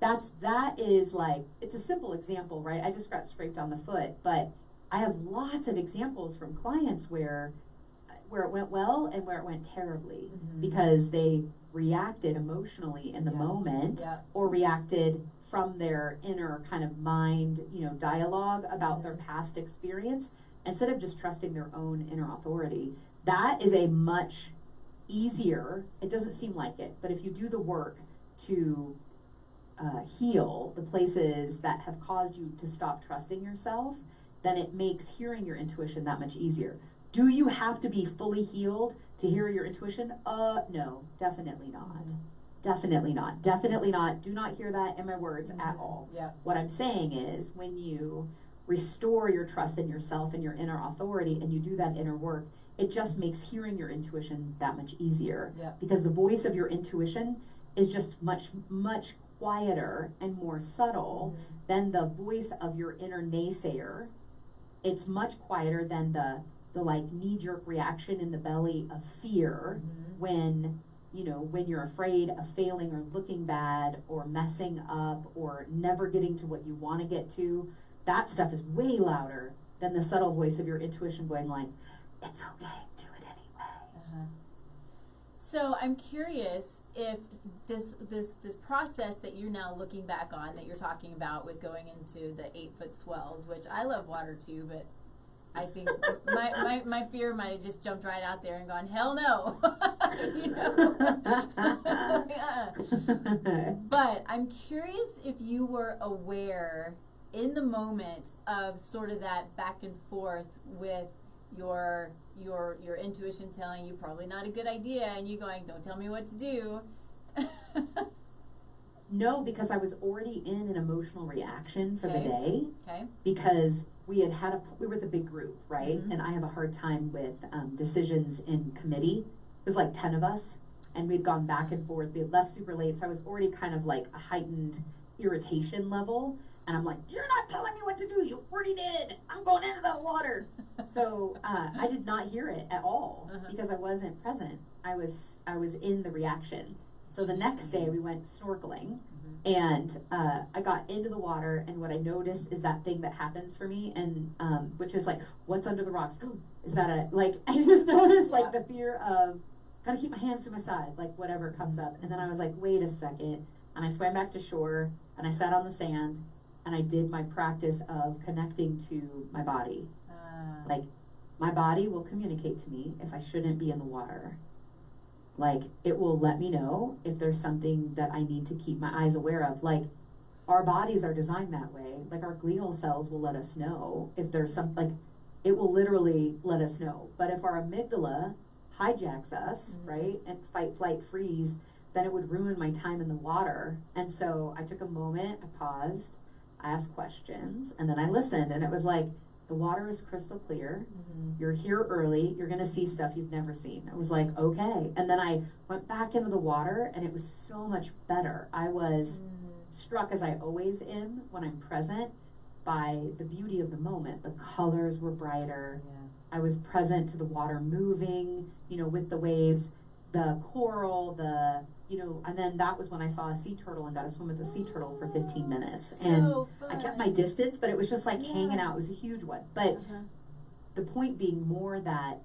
that is like, it's a simple example, right? I just got scraped on the foot, but I have lots of examples from clients where it went well and where it went terribly, mm-hmm. because they reacted emotionally in the moment or reacted from their inner kind of mind, you know, dialogue about their past experience, instead of just trusting their own inner authority. That is a much easier, it doesn't seem like it, but if you do the work to heal the places that have caused you to stop trusting yourself, then it makes hearing your intuition that much easier. Do you have to be fully healed to hear your intuition? No, definitely not. Mm-hmm. Definitely not. Definitely not. Do not hear that in my words at all. Yeah. What I'm saying is, when you restore your trust in yourself and your inner authority, and you do that inner work, it just makes hearing your intuition that much easier. Yeah. Because the voice of your intuition is just much, much quieter and more subtle than the voice of your inner naysayer. It's much quieter than the like knee-jerk reaction in the belly of fear when you're afraid of failing or looking bad or messing up or never getting to what you want to get to. That stuff is way louder than the subtle voice of your intuition going like, it's okay, do it anyway.
So I'm curious if this process that you're now looking back on, that you're talking about with going into the 8-foot swells, which I love water too, but I think my fear might have just jumped right out there and gone, hell no. But I'm curious if you were aware in the moment of sort of that back and forth with your intuition telling you probably not a good idea, and you going, don't tell me what to do.
No, because I was already in an emotional reaction for the day. Okay. Because we were the big group, right? Mm-hmm. And I have a hard time with decisions in committee. It was like 10 of us, and we'd gone back and forth. We had left super late, so I was already kind of like a heightened irritation level. And I'm like, you're not telling me what to do. You already did. I'm going into that water. So I did not hear it at all because I wasn't present. I was in the reaction. So the next day we went snorkeling, and I got into the water, and what I noticed is that thing that happens for me, and which is like, what's under the rocks? Is that I just noticed like the fear of, gotta keep my hands to my side, like whatever comes up. And then I was like, wait a second. And I swam back to shore, and I sat on the sand, and I did my practice of connecting to my body. Like, my body will communicate to me if I shouldn't be in the water. Like, it will let me know if there's something that I need to keep my eyes aware of. Like, our bodies are designed that way. Like, our glial cells will let us know if there's like, it will literally let us know. But if our amygdala hijacks us, right, and fight, flight, freeze, then it would ruin my time in the water. And so I took a moment, I paused, I asked questions, and then I listened, and it was like, the water is crystal clear.
Mm-hmm.
You're here early. You're going to see stuff you've never seen. I was like, okay. And then I went back into the water, and it was so much better. I was struck, as I always am when I'm present, by the beauty of the moment. The colors were brighter.
Yeah.
I was present to the water moving, you know, with the waves, the coral, and then that was when I saw a sea turtle and got to swim with the sea turtle for 15 minutes. And
So fun.
I kept my distance, but it was just like hanging out. It was a huge one. But the point being more that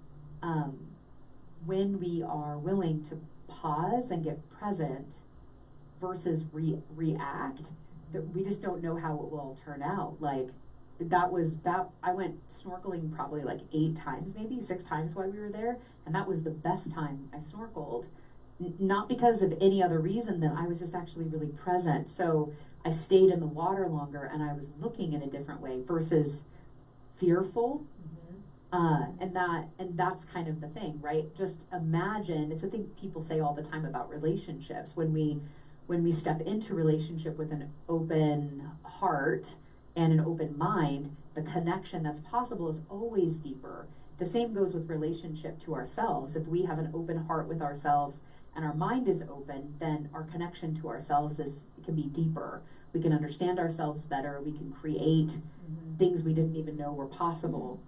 when we are willing to pause and get present versus react, that we just don't know how it will all turn out. Like I went snorkeling probably like 8 times, maybe 6 times while we were there, and that was the best time I snorkeled. Not because of any other reason than I was just actually really present. So I stayed in the water longer, and I was looking in a different way versus fearful. And that's kind of the thing, right? Just imagine, it's a thing people say all the time about relationships. When we step into relationship with an open heart and an open mind, the connection that's possible is always deeper. The same goes with relationship to ourselves. If we have an open heart with ourselves and our mind is open, then our connection to ourselves can be deeper. We can understand ourselves better. We can create things we didn't even know were possible.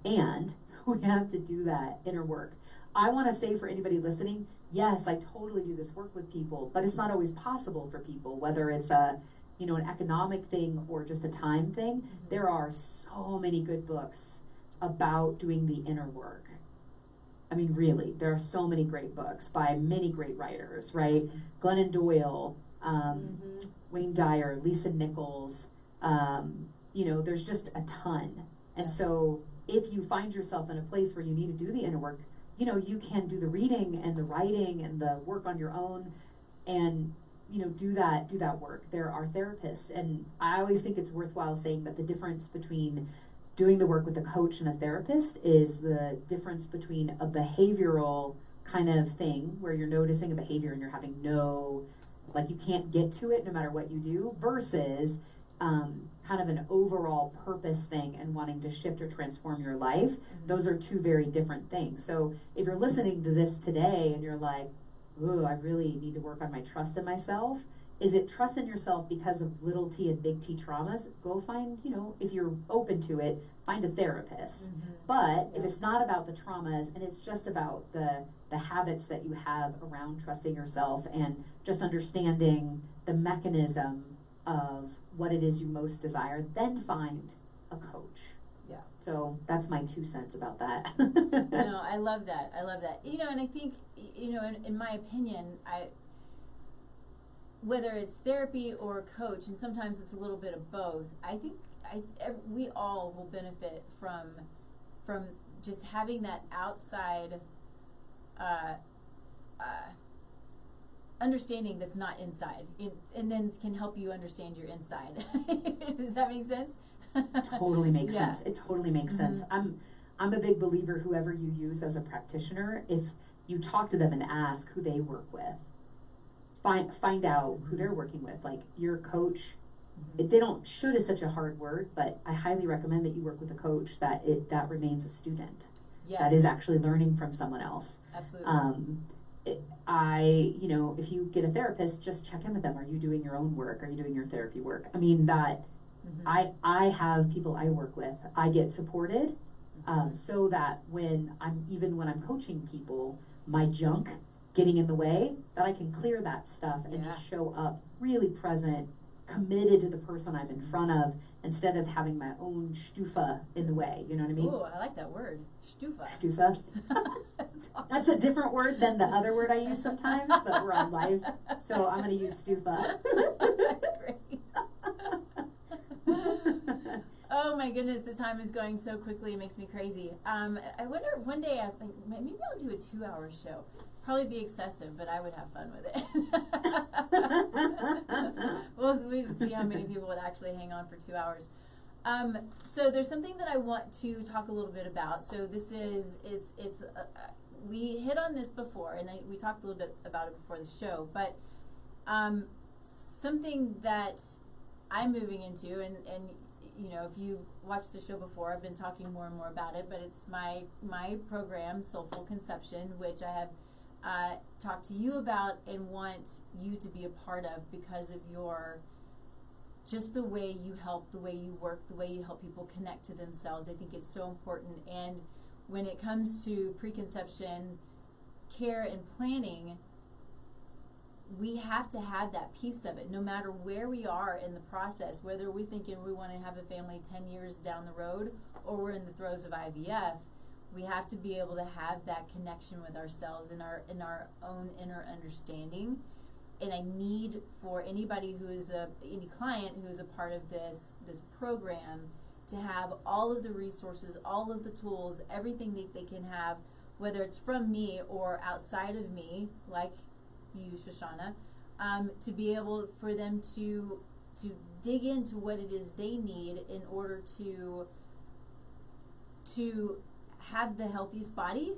And we have to do that inner work. I want to say for anybody listening, yes, I totally do this work with people, but it's not always possible for people, whether it's an economic thing or just a time thing. There are so many good books about doing the inner work. I mean, really, there are so many great books by many great writers, right? Glennon Doyle, Wayne Dyer, Lisa Nichols, there's just a ton. And so if you find yourself in a place where you need to do the inner work, you can do the reading and the writing and the work on your own and, do that work. There are therapists. And I always think it's worthwhile saying that the difference between doing the work with a coach and a therapist is the difference between a behavioral kind of thing where you're noticing a behavior and you're having you can't get to it no matter what you do, versus kind of an overall purpose thing and wanting to shift or transform your life. Those are two very different things. So if you're listening to this today and you're like, ooh, I really need to work on my trust in myself, is it trust in yourself because of little t and big T traumas? Go find, if you're open to it, find a therapist. But if it's not about the traumas and it's just about the habits that you have around trusting yourself and just understanding the mechanism of what it is you most desire, then find a coach.
Yeah.
So that's my 2 cents about that.
No, I love that. And I think, in my opinion, whether it's therapy or a coach, and sometimes it's a little bit of both, I think we all will benefit from just having that outside understanding that's not inside, and then can help you understand your inside. Does that make sense?
Totally makes sense. It totally makes sense. I'm a big believer, whoever you use as a practitioner, if you talk to them and ask who they work with, find out who they're working with. Like your coach, should is such a hard word, but I highly recommend that you work with a coach that remains a student. Yes. That is actually learning from someone else.
Absolutely.
If you get a therapist, just check in with them. Are you doing your own work? Are you doing your therapy work? I mean, I have people I work with, I get supported, so that when I'm coaching people, my junk getting in the way, that I can clear that stuff and just show up really present, committed to the person I'm in front of, instead of having my own stufa in the way. You know what I mean?
Oh, I like that word, stufa.
Stufa. That's a different word than the other word I use sometimes, but we're on live, so I'm going to use stufa.
That's great. Oh my goodness, the time is going so quickly, it makes me crazy. I wonder if one day, maybe I'll do a 2-hour show. Probably be excessive, but I would have fun with it. We'll see how many people would actually hang on for 2 hours. So there's something that I want to talk a little bit about. So this is, we hit on this before, and we talked a little bit about it before the show, but something that I'm moving into, and you know, if you watched the show before, I've been talking more and more about it, but it's my program, Soulful Conception, which I have talked to you about and want you to be a part of because of your, just the way you help, the way you work, the way you help people connect to themselves. I think it's so important. And when it comes to preconception care and planning, we have to have that piece of it, no matter where we are in the process, whether we're thinking we want to have a family 10 years down the road or we're in the throes of IVF. We have to be able to have that connection with ourselves in our own inner understanding. And I need for anybody who is any client who is a part of this program to have all of the resources, all of the tools, everything that they can have, whether it's from me or outside of me, like you, Shoshanna, to be able for them to dig into what it is they need in order to have the healthiest body,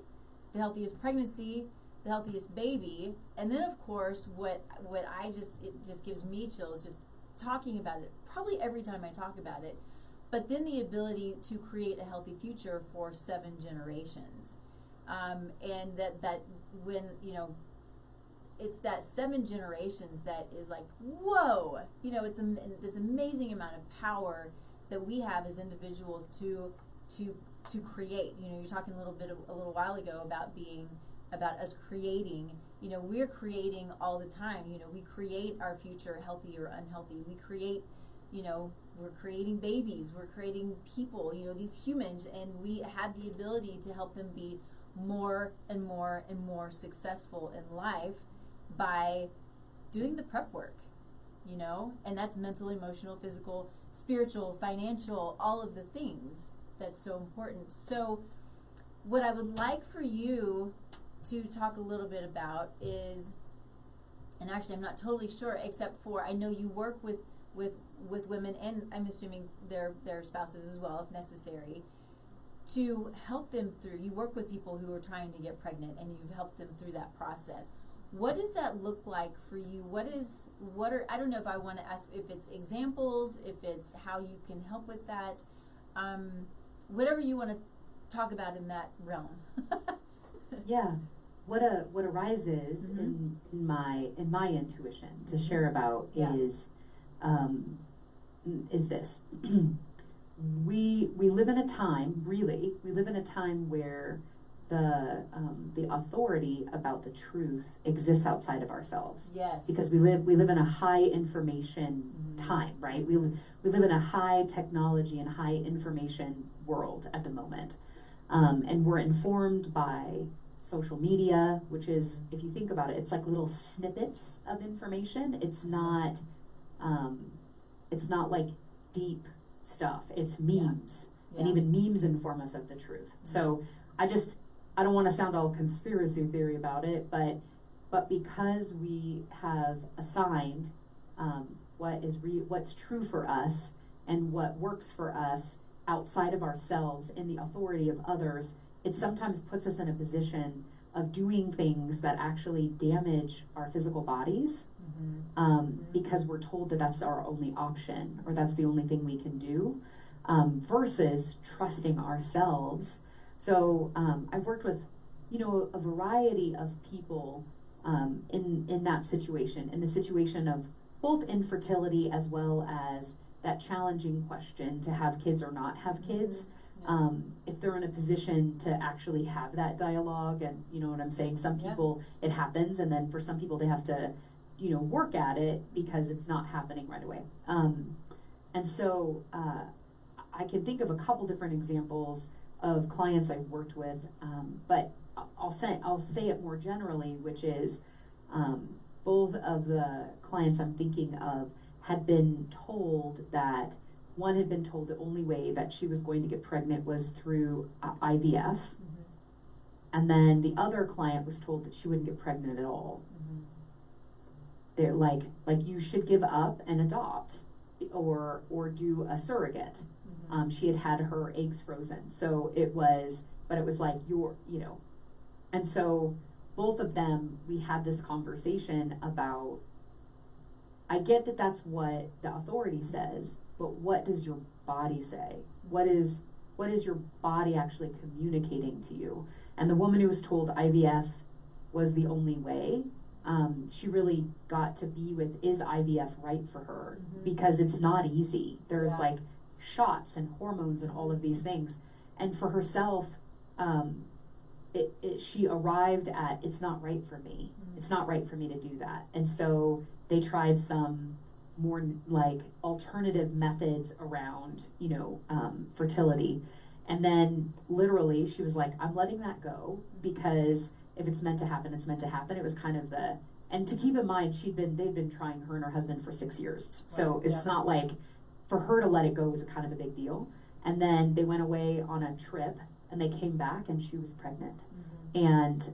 the healthiest pregnancy, the healthiest baby, and then of course what it just gives me chills just talking about it, probably every time I talk about it, but then the ability to create a healthy future for 7 generations. And that when, you know, it's that 7 generations that is like, whoa, you know, it's this amazing amount of power that we have as individuals to create. You know, you're talking a little while ago about us creating. You know, we're creating all the time. You know, we create our future, healthy or unhealthy. We create, you know, we're creating babies, we're creating people, you know, these humans, and we have the ability to help them be more and more and more successful in life by doing the prep work, you know, and that's mental, emotional, physical, spiritual, financial, all of the things that's so important. So what I would like for you to talk a little bit about is, and actually I'm not totally sure, except for I know you work with women, and I'm assuming their spouses as well if necessary, to help them through. You work with people who are trying to get pregnant and you've helped them through that process. What does that look like for you? I don't know if I want to ask if it's examples, if it's how you can help with that, whatever you want to talk about in that realm.
Yeah, what arises in my intuition to share about is this. We live in a time, really, where the authority about the truth exists outside of ourselves.
Yes.
Because we live in a high information time, right? We live in a high technology and high information world at the moment. And we're informed by social media, which is, if you think about it, it's like little snippets of information. It's not like deep stuff. It's memes. Yeah. And even memes inform us of the truth. So I don't want to sound all conspiracy theory about it, but because we have assigned what's true for us and what works for us outside of ourselves in the authority of others, it sometimes puts us in a position of doing things that actually damage our physical bodies, because we're told that that's our only option or that's the only thing we can do, versus trusting ourselves. So I've worked with, you know, a variety of people in that situation, in the situation of both infertility as well as that challenging question to have kids or not have kids. If they're in a position to actually have that dialogue, and you know what I'm saying, some people it happens, and then for some people they have to, you know, work at it because it's not happening right away. And so I can think of a couple different examples of clients I've worked with, but I'll say it more generally, which is both of the clients I'm thinking of had been told that one had been told the only way that she was going to get pregnant was through IVF, and then the other client was told that she wouldn't get pregnant at all. They're like you should give up and adopt, or do a surrogate. She had her eggs frozen, so it was like and so both of them, we had this conversation about, I get that that's what the authority says, but what does your body say? What is your body actually communicating to you? And the woman who was told IVF was the only way, she really got to be with, is IVF right for her? Because it's not easy. There's like shots and hormones and all of these things. And for herself, she arrived at, it's not right for me. It's not right for me to do that. And so they tried some more like alternative methods around, fertility. And then literally she was like, I'm letting that go, because if it's meant to happen, it's meant to happen. It was kind of and to keep in mind, they'd been trying, her and her husband, for 6 years. So it's not like, for her to let it go was kind of a big deal. And then they went away on a trip and they came back and she was pregnant. And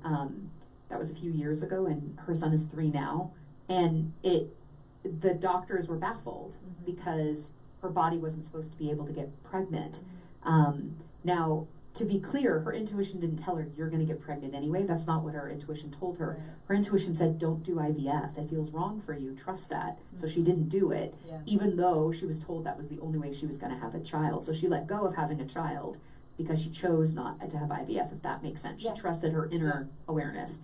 that was a few years ago, and her son is 3 now. And the doctors were baffled because her body wasn't supposed to be able to get pregnant. Now, to be clear, her intuition didn't tell her, you're going to get pregnant anyway. That's not what her intuition told her. Her intuition said, don't do IVF. It feels wrong for you. Trust that. So she didn't do it, even though she was told that was the only way she was going to have a child. So she let go of having a child because she chose not to have IVF, if that makes sense. She trusted her inner awareness.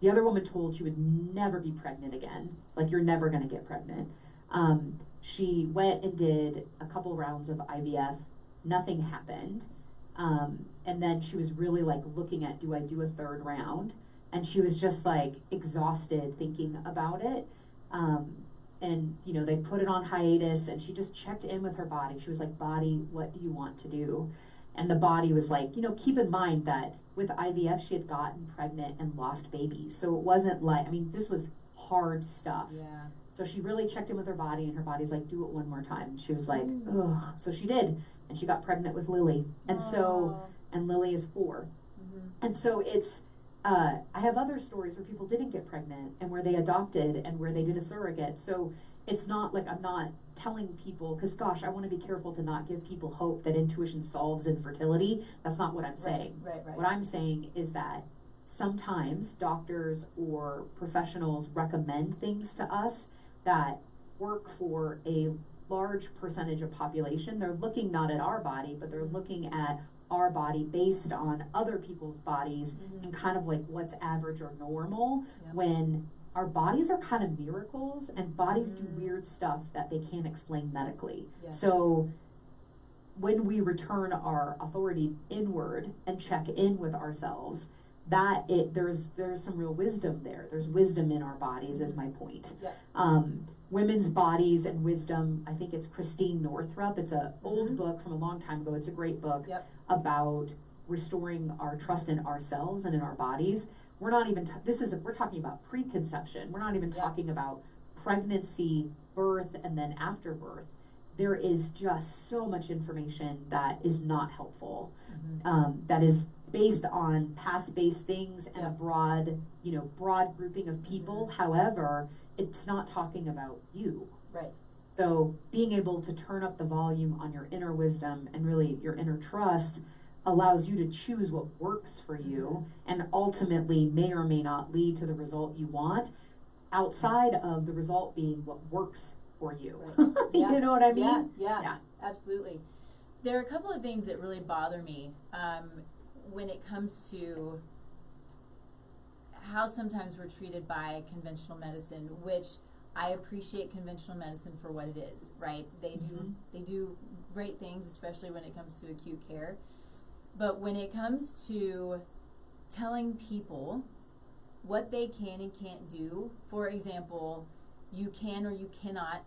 The other woman told she would never be pregnant again. Like, you're never going to get pregnant. She went and did a couple rounds of IVF. Nothing happened. And then she was really like looking at, do I do a 3rd round? And she was just like exhausted thinking about it. And they put it on hiatus, and she just checked in with her body. She was like, body, what do you want to do? And the body was like, keep in mind that with IVF, she had gotten pregnant and lost babies. So it wasn't like, this was hard stuff. Yeah. So she really checked in with her body, and her body's like, do it one more time. And she was like, ugh. So she did. And she got pregnant with Lily. And and Lily is 4. And so it's, I have other stories where people didn't get pregnant and where they adopted and where they did a surrogate. So it's not like I'm not telling people, because gosh, I want to be careful to not give people hope that intuition solves infertility. That's not what I'm saying. Right. What I'm saying is that sometimes doctors or professionals recommend things to us that work for a large percentage of population. They're looking not at our body, but they're looking at our body based on other people's bodies and kind of like what's average or normal, when our bodies are kind of miracles, and bodies do weird stuff that they can't explain medically. So when we return our authority inward and check in with ourselves, there's some real wisdom there. There's wisdom in our bodies, is my point. Women's Bodies and Wisdom, I think it's Christine Northrup. It's an old book from a long time ago. It's a great book about restoring our trust in ourselves and in our bodies. We're not even, we're talking about preconception. We're not even talking about pregnancy, birth, and then after birth. There is just so much information that is not helpful, that is based on past-based things and a broad grouping of people. However, it's not talking about you. Right. So being able to turn up the volume on your inner wisdom and really your inner trust allows you to choose what works for you, and ultimately may or may not lead to the result you want, outside of the result being what works for you. Right. You know what I mean? Yeah, absolutely. There are a couple of things that really bother me when it comes to how sometimes we're treated by conventional medicine, which I appreciate conventional medicine for what it is, right? They do great things, especially when it comes to acute care. But when it comes to telling people what they can and can't do, for example, you can or you cannot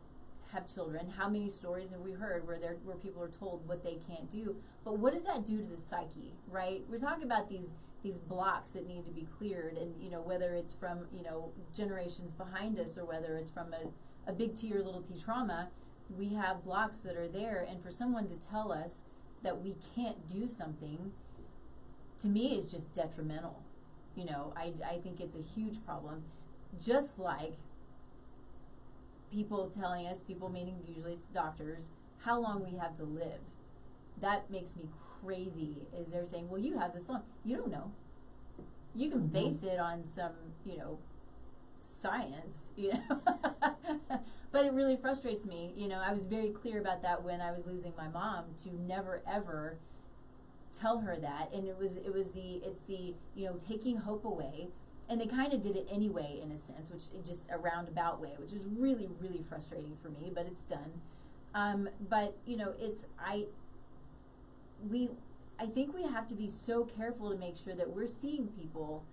have children. How many stories have we heard where people are told what they can't do? But what does that do to the psyche, right? We're talking about these blocks that need to be cleared, and whether it's from generations behind us, or whether it's from a big T or little T trauma, we have blocks that are there, and for someone to tell us that we can't do something, to me, is just detrimental. I think it's a huge problem. Just like people telling us, people meaning usually it's doctors, how long we have to live. That makes me crazy, is they're saying, well, you have this long. You don't know. You can base it on some, science,
But it really frustrates me. You know, I was very clear about that when I was losing my mom, to never ever tell her that. And it's the, you know, taking hope away. And they kind of did it anyway, in a sense, which in just a roundabout way, which is really, really frustrating for me, but it's done. But, you know, I think we have to be so careful to make sure that we're seeing people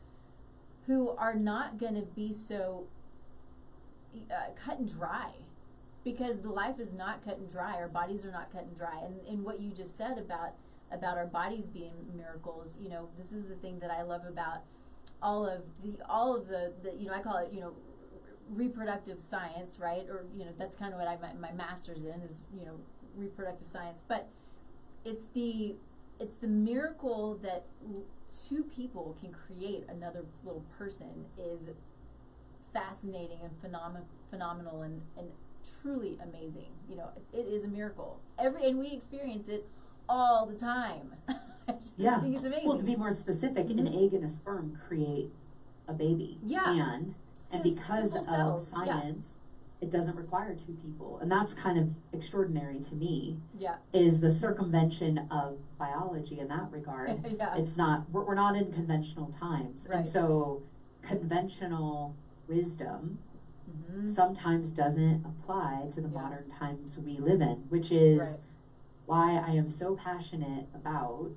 who are not going to be so cut and dry, because the life is not cut and dry. Our bodies are not cut and dry. And what you just said about our bodies being miracles, you know, this is the thing that I love about all of the you know, I call it, you know, reproductive science, right? Or, you know, that's kind of what my master's in, is, you know, reproductive science. But it's the miracle that two people can create another little person is fascinating and phenomenal and truly amazing. You know, it is a miracle. And we experience it all the time. I think it's amazing.
Well, to be more specific, an egg and a sperm create a baby.
Yeah.
And because of science, it doesn't require two people. And that's kind of extraordinary to me.
Yeah.
Is the circumvention of biology in that regard.
Yeah.
It's not, we're not in conventional times.
Right.
And so conventional wisdom sometimes doesn't apply to the modern times we live in, which is why I am so passionate about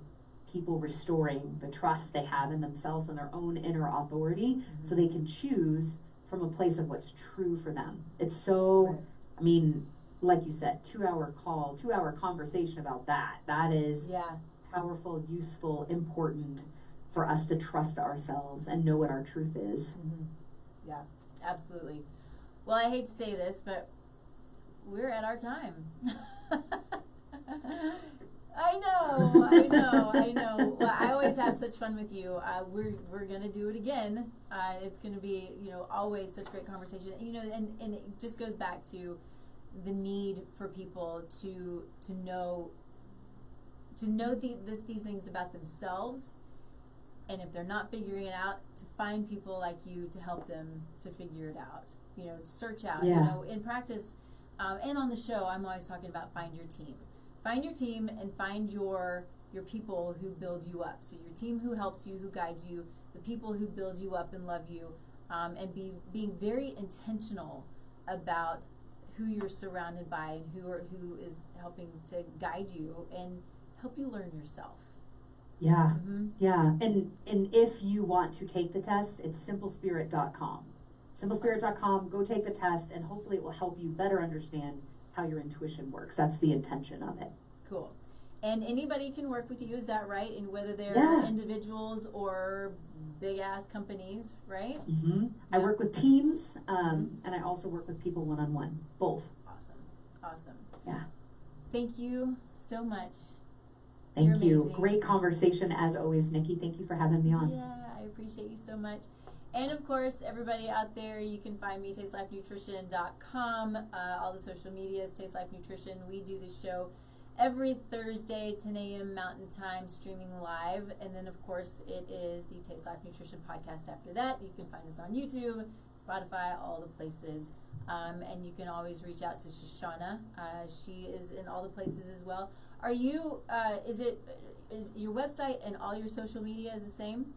people restoring the trust they have in themselves and their own inner authority, so they can choose from a place of what's true for them. It's so, I mean, like you said, 2-hour call, 2-hour conversation about that. That is powerful, useful, important for us to trust ourselves and know what our truth is.
Yeah, absolutely. Well, I hate to say this, but we're at our time. I know. Well, I always have such fun with you. We're gonna do it again. It's gonna be, you know, always such great conversation. You know, and it just goes back to the need for people to know these things about themselves, and if they're not figuring it out, to find people like you to help them to figure it out. You know, search out. You know, in practice, and on the show, I'm always talking about find your team. Find your team and find your people who build you up. So your team who helps you, who guides you, the people who build you up and love you, and being very intentional about who you're surrounded by and who is helping to guide you and help you learn yourself.
Yeah, yeah. And if you want to take the test, it's simplespirit.com. Simplespirit.com, go take the test, and hopefully it will help you better understand how your intuition works. That's the intention of it.
Cool. And anybody can work with you, is that right? And whether they're individuals or big ass companies, right?
I work with teams, and I also work with people one-on-one, both.
Awesome.
Yeah.
Thank you so much.
Thank you. Great conversation as always, Nikki. Thank you for having me on.
Yeah, I appreciate you so much. And of course, everybody out there, you can find me, tastelifenutrition.com, all the social medias, Taste Life Nutrition. We do this show every Thursday, 10 a.m. Mountain Time, streaming live. And then, of course, it is the Taste Life Nutrition podcast after that. You can find us on YouTube, Spotify, all the places. And you can always reach out to Shoshanna. She is in all the places as well. Are you, is your website and all your social media is the same?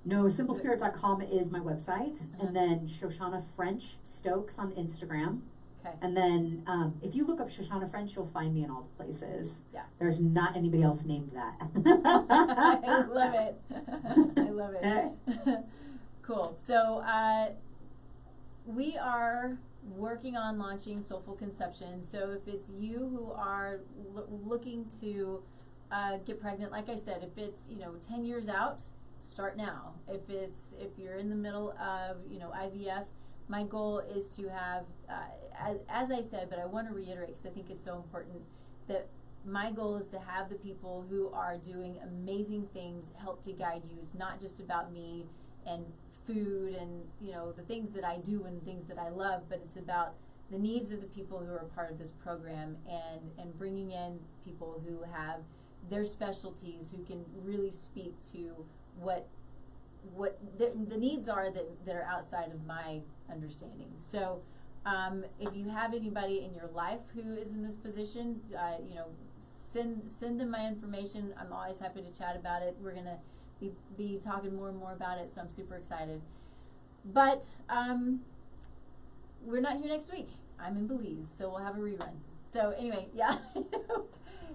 No, simplespirit.com is my website, and then Shoshanna French Stokes on Instagram.
Okay.
And then if you look up Shoshanna French, you'll find me in all the places.
Yeah.
There's not anybody else named that.
I love it. I love it. Cool. So we are working on launching Soulful Conception. So if it's you who are looking to get pregnant, like I said, if it's 10 years out, start now. If you're in the middle of IVF, my goal is to have, as I said, but I want to reiterate because I think it's so important, that my goal is to have the people who are doing amazing things help to guide you. It's not just about me and food and the things that I do and things that I love, but it's about the needs of the people who are part of this program and bringing in people who have their specialties, who can really speak to what the needs are that are outside of my understanding. So If you have anybody in your life who is in this position, send them my information. I'm always happy to chat about it. We're gonna be talking more and more about it, so I'm super excited. But we're not here next week. I'm in Belize, so we'll have a rerun. So anyway, yeah.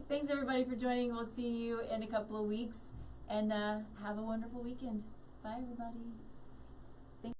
Thanks everybody for joining. We'll see you in a couple of weeks, and have a wonderful weekend. Bye everybody.